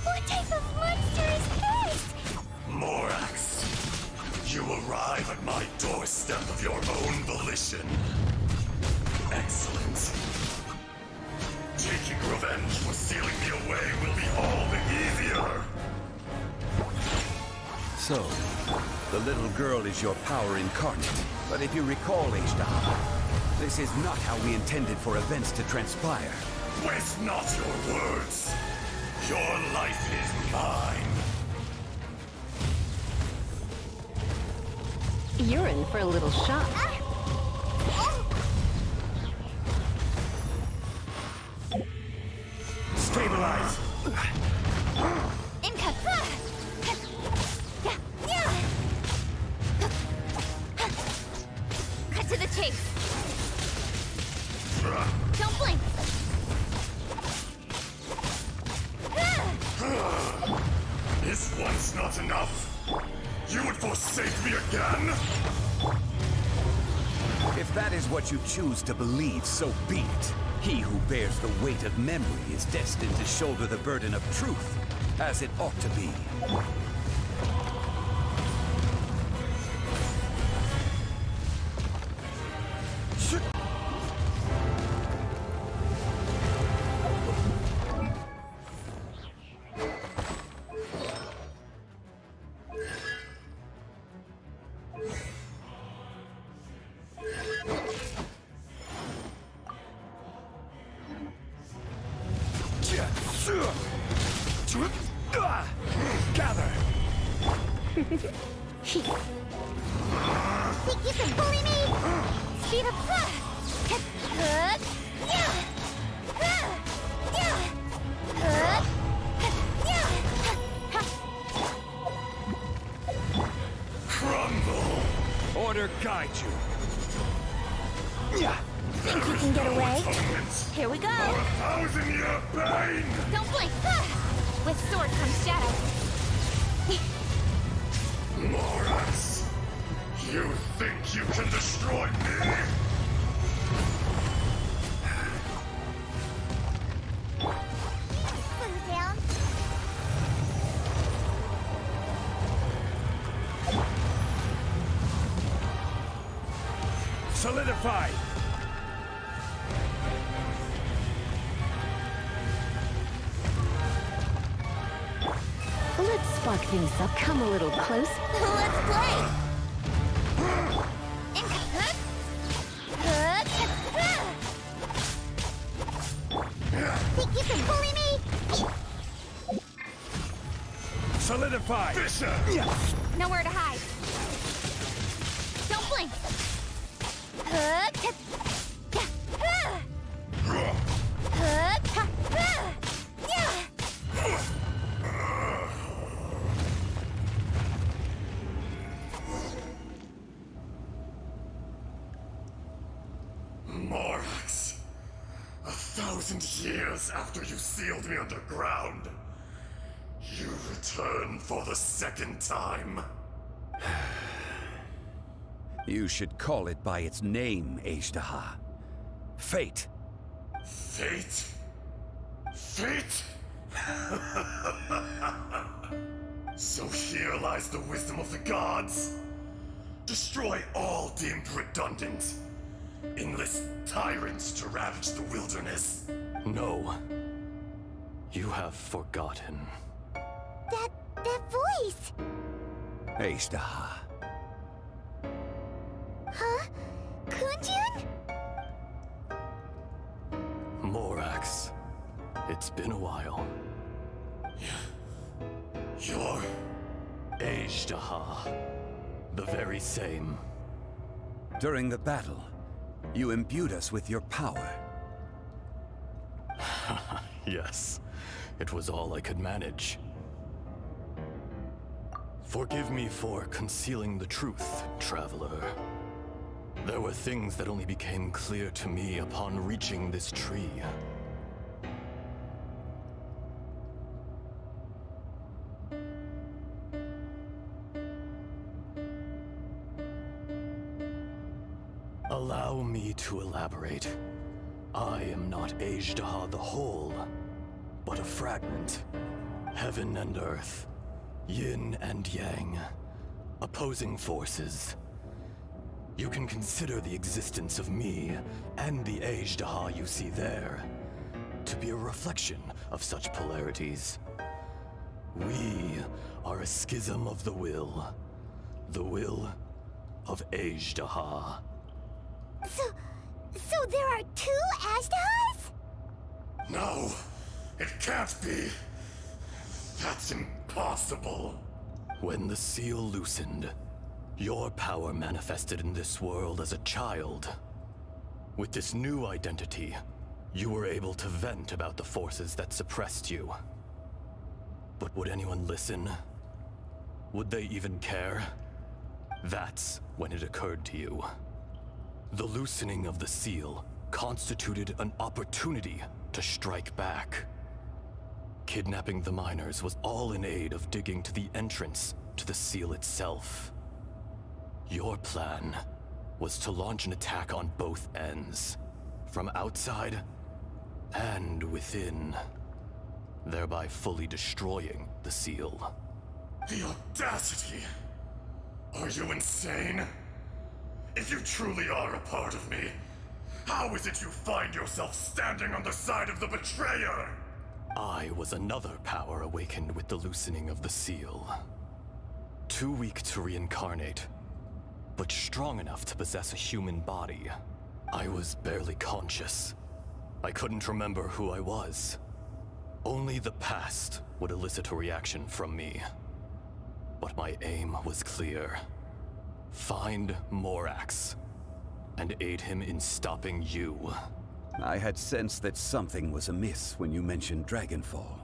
What type of monster is this? Morax, you arrive at my doorstep of your own volition. Excellent. Taking revenge for sealing me away will be all the easier. So, the little girl is your power incarnate. But if you recall, H-Dom, this is not how we intended for events to transpire. Waste not your words. Your life is mine. You're in for a little shock. Stabilize. Inca! Cut to the chase! Don't blink! Is once not enough? You would forsake me again? If that is what you choose to believe, so be it. He who bears the weight of memory is destined to shoulder the burden of truth, as it ought to be. Gather! Think you can bully me? Speed up! order guide you. Think you can get away? Here we go! For 1,000-year pain! Don't blink! With sword comes shadow. Morax! You think you can destroy me? Blue down. Solidify! Let's spark things up. Come a little close. Let's play! Think you can bully me? Solidify! Nowhere to hide. Don't blink! Morax, 1,000 years after you sealed me underground, you return for the second time. You should call it by its name, Ajdaha. Fate. Fate? Fate? So here lies the wisdom of the gods. Destroy all deemed redundant. Enlist tyrants to ravage the wilderness. No. You have forgotten. That voice! Ajdaha. Huh? Kunjun? Morax. It's been a while. You're... Ajdaha. The very same. During the battle, you imbued us with your power. Yes. It was all I could manage. Forgive me for concealing the truth, traveler. There were things that only became clear to me upon reaching this tree. Allow me to elaborate. I am not Ajdaha the whole, but a fragment. Heaven and earth, yin and yang, opposing forces. You can consider the existence of me and the Ajdaha you see there to be a reflection of such polarities. We are a schism of the will of Ajdaha. So there are two Ajdahas? No, it can't be. That's impossible. When the seal loosened, your power manifested in this world as a child. With this new identity, you were able to vent about the forces that suppressed you. But would anyone listen? Would they even care? That's when it occurred to you. The loosening of the seal constituted an opportunity to strike back. Kidnapping the miners was all in aid of digging to the entrance to the seal itself. Your plan was to launch an attack on both ends, from outside and within, thereby fully destroying the seal. The audacity! Are you insane? If you truly are a part of me, how is it you find yourself standing on the side of the betrayer? I was another power awakened with the loosening of the seal. Too weak to reincarnate, but strong enough to possess a human body. I was barely conscious. I couldn't remember who I was. Only the past would elicit a reaction from me. But my aim was clear. Find Morax, and aid him in stopping you. I had sensed that something was amiss when you mentioned Dragonfall.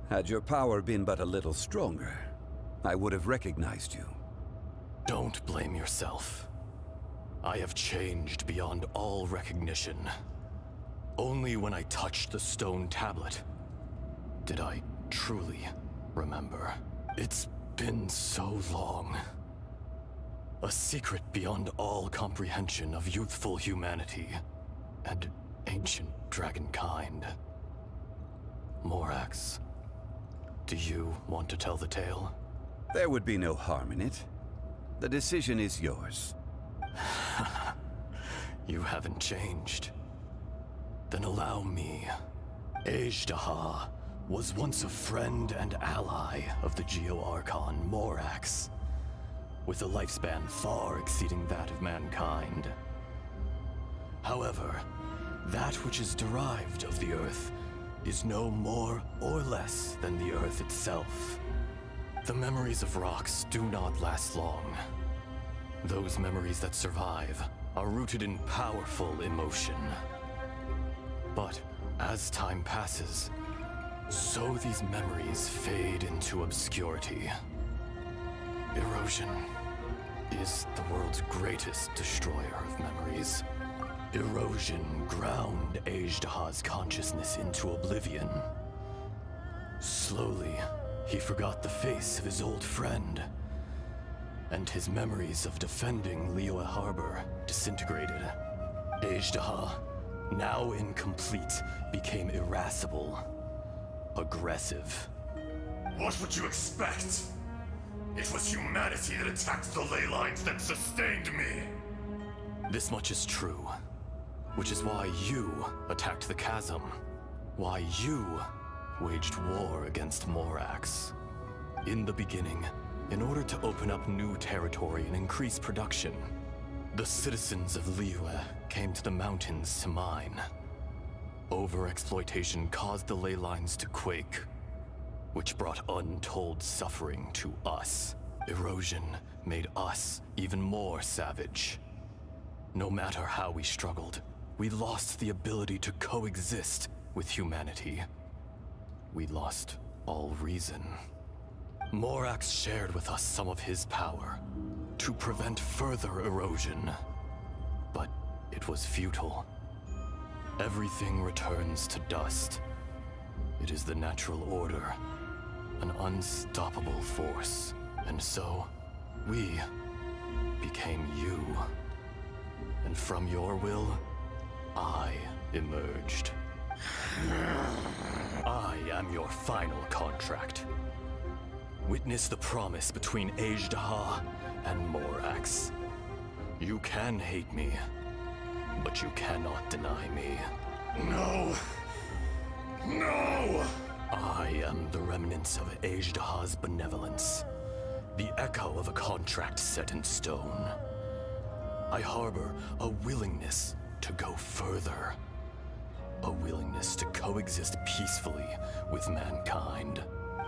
Had your power been but a little stronger, I would have recognized you. Don't blame yourself. I have changed beyond all recognition. Only when I touched the stone tablet did I truly remember. It's been so long. A secret beyond all comprehension of youthful humanity and ancient dragonkind. Morax, do you want to tell the tale? There would be no harm in it. The decision is yours. You haven't changed. Then allow me. Ajdaha was once a friend and ally of the Geo-Archon Morax, with a lifespan far exceeding that of mankind. However, that which is derived of the Earth is no more or less than the Earth itself. The memories of rocks do not last long. Those memories that survive are rooted in powerful emotion. But as time passes, so these memories fade into obscurity. Erosion is the world's greatest destroyer of memories. Erosion ground Ajdaha's consciousness into oblivion. Slowly, he forgot the face of his old friend, and his memories of defending Liyue Harbor disintegrated. Ajdaha, now incomplete, became irascible, aggressive. What would you expect? It was humanity that attacked the ley lines that sustained me. This much is true, which is why you attacked the chasm, why you waged war against Morax. In the beginning, in order to open up new territory and increase production, the citizens of Liyue came to the mountains to mine. Overexploitation caused the ley lines to quake, which brought untold suffering to us. Erosion made us even more savage. No matter how we struggled, we lost the ability to coexist with humanity. We lost all reason. Morax shared with us some of his power to prevent further erosion, but it was futile. Everything returns to dust. It is the natural order, an unstoppable force. And so, we became you. And from your will, I emerged. I am your final contract. Witness the promise between Ajdaha and Morax. You can hate me, but you cannot deny me. No! No! I am the remnants of Ajdaha's benevolence, the echo of a contract set in stone. I harbor a willingness to go further, a willingness to coexist peacefully with mankind.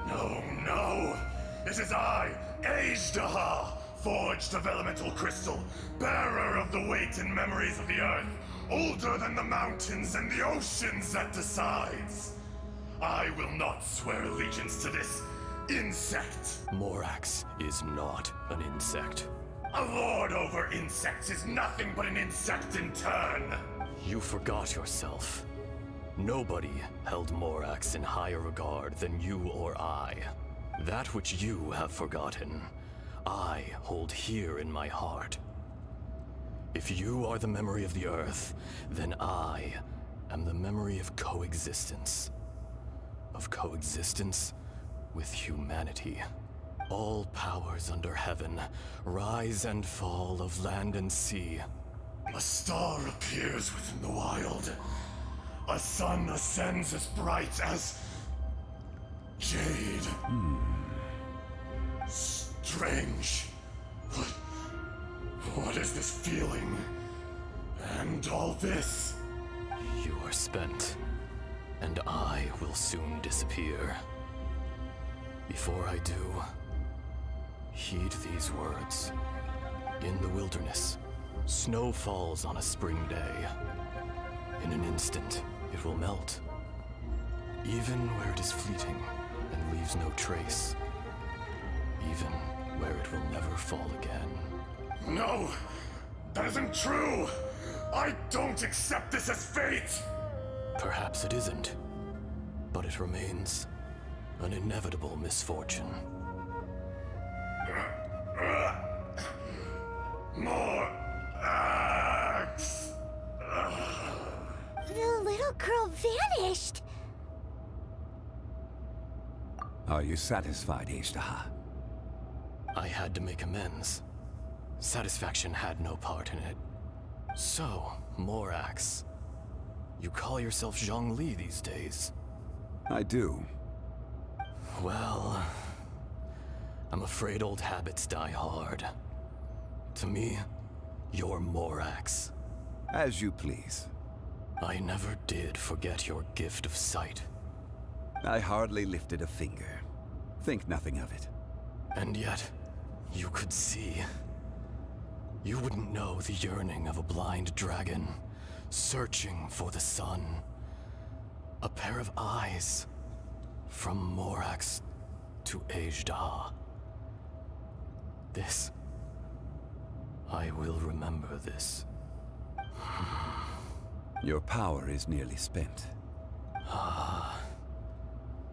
No, no! It is I, Ajdaha, forged of elemental crystal, bearer of the weight and memories of the earth, older than the mountains and the oceans that decides. I will not swear allegiance to this insect. Morax is not an insect. A lord over insects is nothing but an insect in turn. You forgot yourself. Nobody held Morax in higher regard than you or I. That which you have forgotten, I hold here in my heart. If you are the memory of the Earth, then I am the memory of coexistence. Of coexistence with humanity. All powers under heaven, rise and fall of land and sea. A star appears within the wild. A sun ascends as bright as jade. Strange. What is this feeling? And all this? You are spent, and I will soon disappear. Before I do, heed these words. In the wilderness, snow falls on a spring day. In an instant, it will melt. Even where it is fleeting and leaves no trace. Even where it will never fall again. No! That isn't true! I don't accept this as fate! Perhaps it isn't, but it remains an inevitable misfortune. More axe! The little girl vanished! Are you satisfied, Ishtaha? I had to make amends. Satisfaction had no part in it. So, Morax, you call yourself Zhongli these days? I do. Well, I'm afraid old habits die hard. To me, you're Morax. As you please. I never did forget your gift of sight. I hardly lifted a finger. Think nothing of it. And yet, you could see. You wouldn't know the yearning of a blind dragon, searching for the sun. A pair of eyes, from Morax to Ajda. This. I will remember this. Your power is nearly spent. Ah.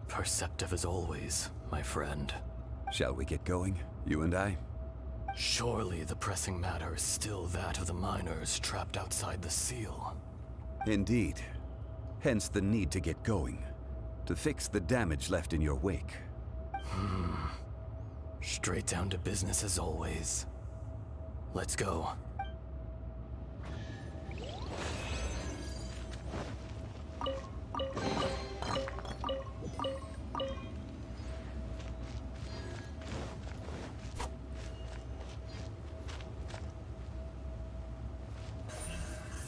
Perceptive as always, my friend. Shall we get going, you and I? Surely the pressing matter is still that of the miners trapped outside the seal. Indeed. Hence the need to get going. To fix the damage left in your wake. Straight down to business as always. Let's go.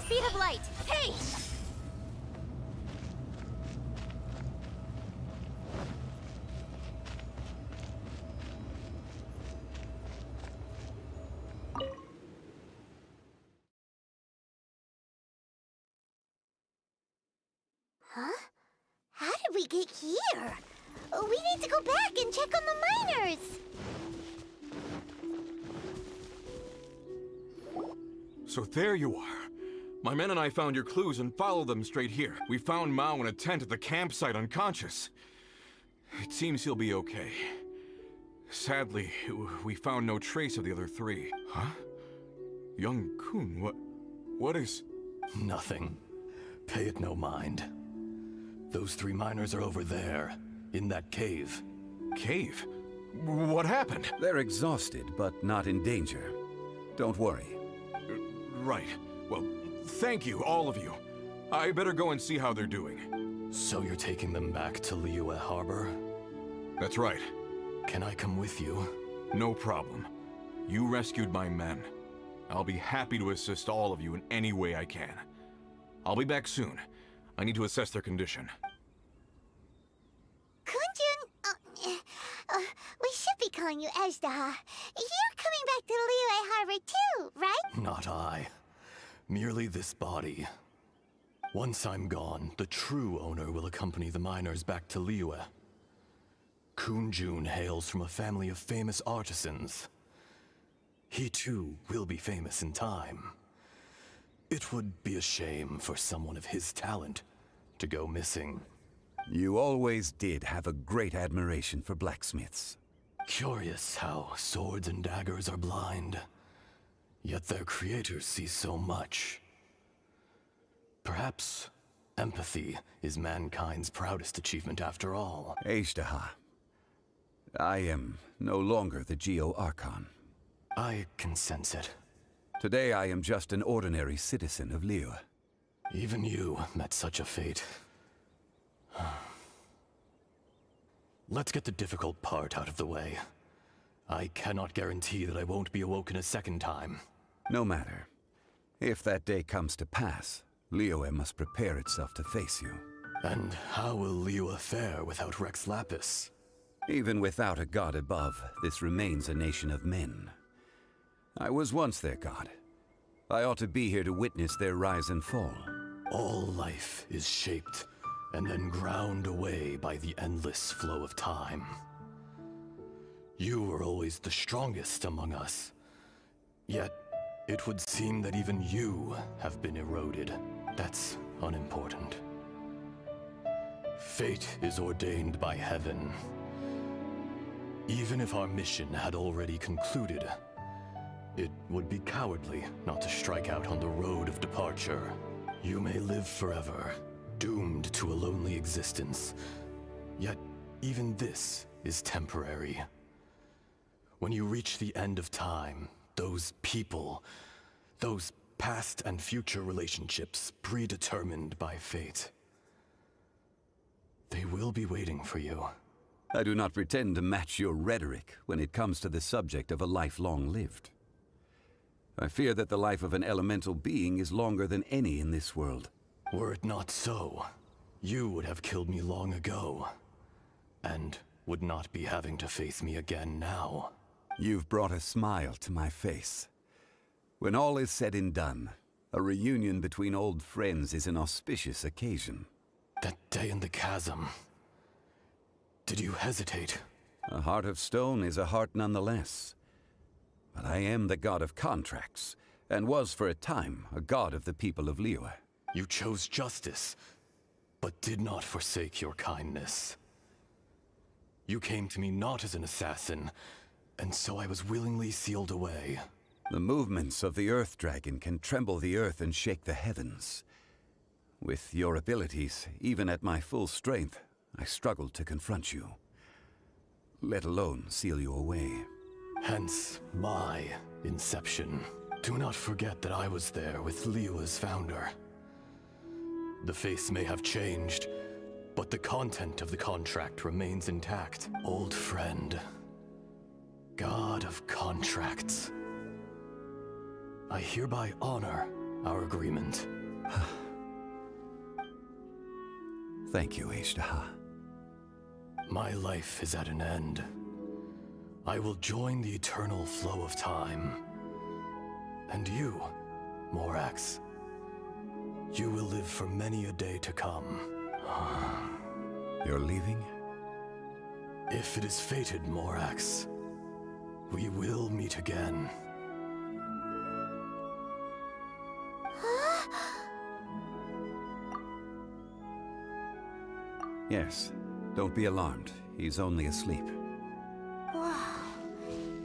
Speed of light. Hey! Huh? How did we get here? We need to go back and check on the miners! So there you are. My men and I found your clues and followed them straight here. We found Mao in a tent at the campsite unconscious. It seems he'll be okay. Sadly, we found no trace of the other three. Huh? Young Kun, what is... Nothing. Pay it no mind. Those three miners are over there, in that cave. Cave? What happened? They're exhausted, but not in danger. Don't worry. Right. Well, thank you, all of you. I better go and see how they're doing. So you're taking them back to Liyue Harbor? That's right. Can I come with you? No problem. You rescued my men. I'll be happy to assist all of you in any way I can. I'll be back soon. I need to assess their condition. Kunjun, we should be calling you Ajda. You're coming back to Liyue Harbor too, right? Not I. Merely this body. Once I'm gone, the true owner will accompany the miners back to Liyue. Kunjun hails from a family of famous artisans. He too will be famous in time. It would be a shame for someone of his talent to go missing. You always did have a great admiration for blacksmiths. Curious how swords and daggers are blind, yet their creators see so much. Perhaps empathy is mankind's proudest achievement after all. Ajdaha, I am no longer the Geo-Archon. I can sense it. Today I am just an ordinary citizen of Liyue. Even you met such a fate. Let's get the difficult part out of the way. I cannot guarantee that I won't be awoken a second time. No matter. If that day comes to pass, Liyue must prepare itself to face you. And how will Liyue fare without Rex Lapis? Even without a god above, this remains a nation of men. I was once their god. I ought to be here to witness their rise and fall. All life is shaped and then ground away by the endless flow of time. You were always the strongest among us. Yet, it would seem that even you have been eroded. That's unimportant. Fate is ordained by heaven. Even if our mission had already concluded, it would be cowardly not to strike out on the road of departure. You may live forever, doomed to a lonely existence. Yet, even this is temporary. When you reach the end of time, those people, those past and future relationships predetermined by fate, they will be waiting for you. I do not pretend to match your rhetoric when it comes to the subject of a life long lived. I fear that the life of an elemental being is longer than any in this world. Were it not so, you would have killed me long ago, and would not be having to face me again now. You've brought a smile to my face. When all is said and done, a reunion between old friends is an auspicious occasion. That day in the chasm, did you hesitate? A heart of stone is a heart nonetheless. But I am the god of contracts, and was for a time a god of the people of Liyue. You chose justice, but did not forsake your kindness. You came to me not as an assassin, and so I was willingly sealed away. The movements of the Earth Dragon can tremble the earth and shake the heavens. With your abilities, even at my full strength, I struggled to confront you, let alone seal you away. Hence my inception. Do not forget that I was there with Liyue's founder. The face may have changed, but the content of the contract remains intact. Old friend, god of contracts, I hereby honor our agreement. Thank you, Ashtaha. My life is at an end. I will join the eternal flow of time. And you, Morax, you will live for many a day to come. You're leaving? If it is fated, Morax, we will meet again. Yes. Don't be alarmed. He's only asleep. Wow.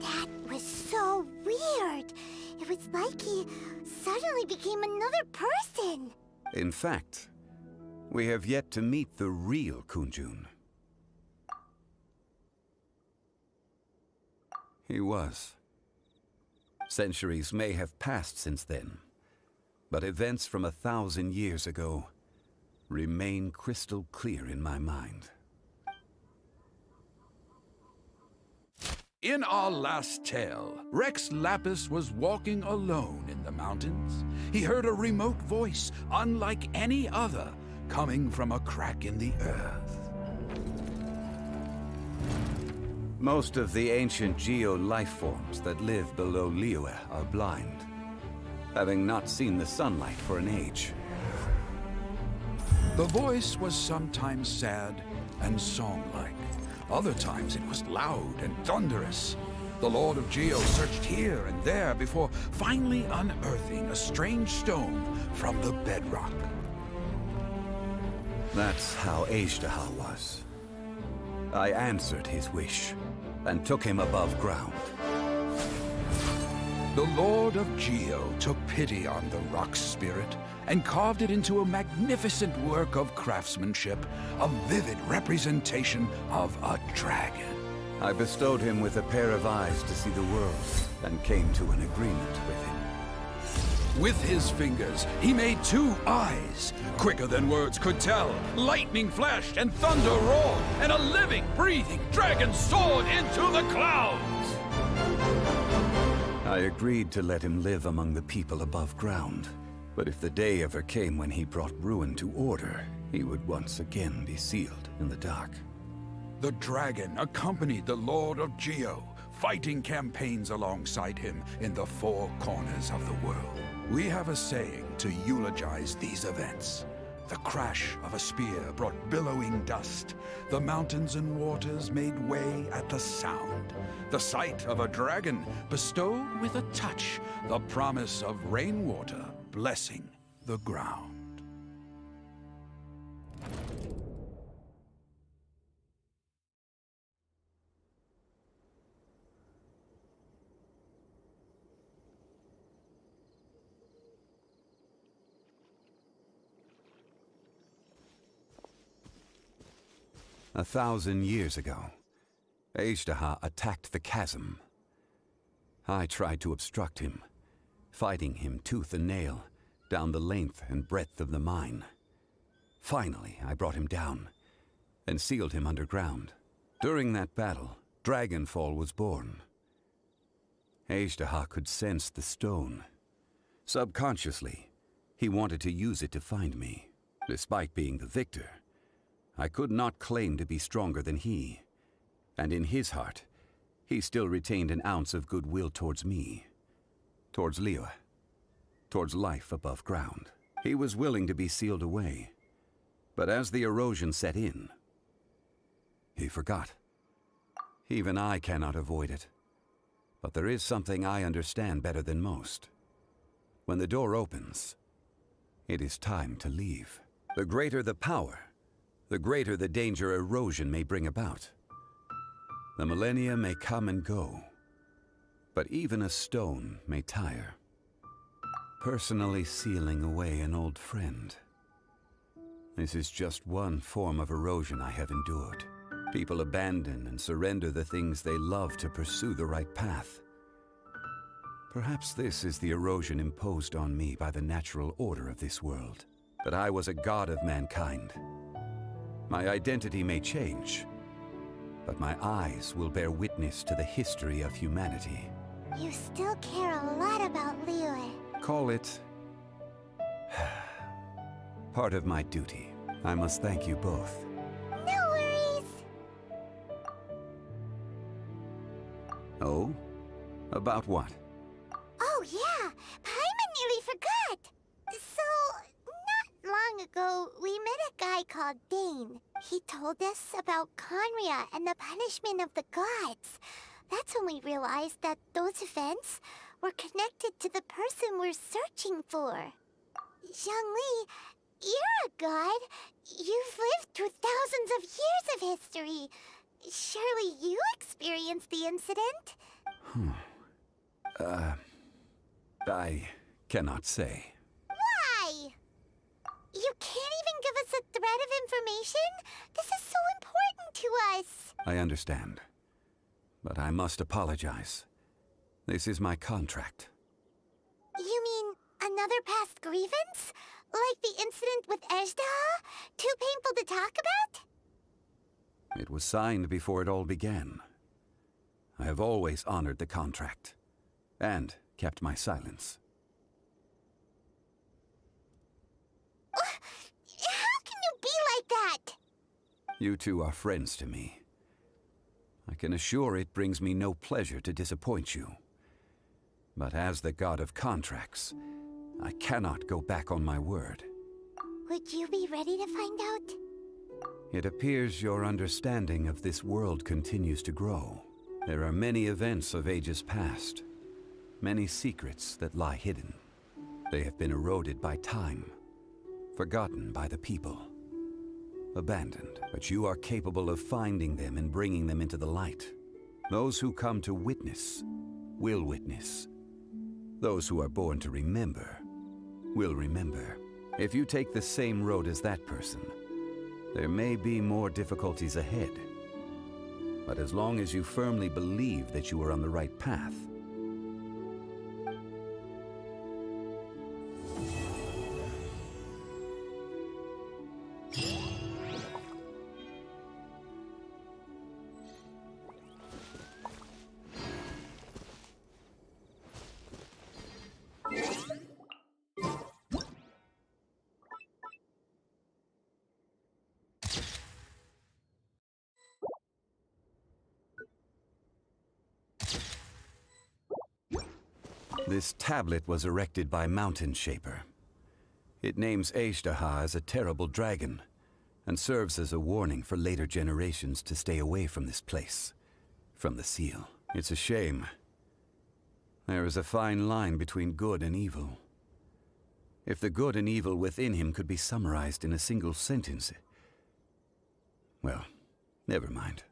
That was so weird. It was like he suddenly became another person. In fact, we have yet to meet the real Kunjun. He was. Centuries may have passed since then, but events from 1,000 years ago remain crystal clear in my mind. In our last tale, Rex Lapis was walking alone in the mountains. He heard a remote voice, unlike any other, coming from a crack in the earth. Most of the ancient geo life forms that live below Liyue are blind, having not seen the sunlight for an age. The voice was sometimes sad and song-like. Other times it was loud and thunderous. The Lord of Geo searched here and there before finally unearthing a strange stone from the bedrock. That's how Ashtaha was. I answered his wish and took him above ground. The Lord of Geo took pity on the rock spirit and carved it into a magnificent work of craftsmanship, a vivid representation of a dragon. I bestowed him with a pair of eyes to see the world and came to an agreement with him. With his fingers, he made 2 eyes, quicker than words could tell. Lightning flashed and thunder roared, and a living, breathing dragon soared into the clouds! I agreed to let him live among the people above ground. But if the day ever came when he brought ruin to order, he would once again be sealed in the dark. The dragon accompanied the Lord of Geo, fighting campaigns alongside him in the 4 corners of the world. We have a saying to eulogize these events. The crash of a spear brought billowing dust. The mountains and waters made way at the sound. The sight of a dragon bestowed with a touch the promise of rainwater blessing the ground. A 1,000 years ago, Ejdaha attacked the chasm. I tried to obstruct him, fighting him tooth and nail down the length and breadth of the mine. Finally, I brought him down and sealed him underground. During that battle, Dragonfall was born. Ejdaha could sense the stone. Subconsciously, he wanted to use it to find me. Despite being the victor, I could not claim to be stronger than he, and in his heart, he still retained an ounce of goodwill towards me, towards Liyue, towards life above ground. He was willing to be sealed away, but as the erosion set in, he forgot. Even I cannot avoid it, but there is something I understand better than most. When the door opens, it is time to leave. The greater the power, the greater the danger erosion may bring about. The millennia may come and go, but even a stone may tire. Personally sealing away an old friend. This is just one form of erosion I have endured. People abandon and surrender the things they love to pursue the right path. Perhaps this is the erosion imposed on me by the natural order of this world. That I was a god of mankind. My identity may change, but my eyes will bear witness to the history of humanity. You still care a lot about Liyue. Call it part of my duty. I must thank you both. No worries. Oh? About what? Oh yeah, Paimon nearly forgot. So, not long ago, we met a guy called Dane. He told us about Conria and the punishment of the gods. That's when we realized that those events were connected to the person we're searching for. Zhongli, you're a god. You've lived through thousands of years of history. Surely you experienced the incident? I cannot say. Why? You can't even give us a thread of information? This is so important to us. I understand. But I must apologize. This is my contract. You mean another past grievance? Like the incident with Ejdaha? Too painful to talk about? It was signed before it all began. I have always honored the contract. And kept my silence. How can you be like that? You two are friends to me. I can assure it brings me no pleasure to disappoint you. But as the god of contracts, I cannot go back on my word. Would you be ready to find out? It appears your understanding of this world continues to grow. There are many events of ages past, many secrets that lie hidden. They have been eroded by time, forgotten by the people, abandoned. But you are capable of finding them and bringing them into the light. Those who come to witness will witness. Those who are born to remember will remember. If you take the same road as that person, there may be more difficulties ahead. But as long as you firmly believe that you are on the right path, this tablet was erected by Mountain Shaper. It names Ashtaha as a terrible dragon, and serves as a warning for later generations to stay away from this place, from the seal. It's a shame. There is a fine line between good and evil. If the good and evil within him could be summarized in a single sentence... Well, never mind.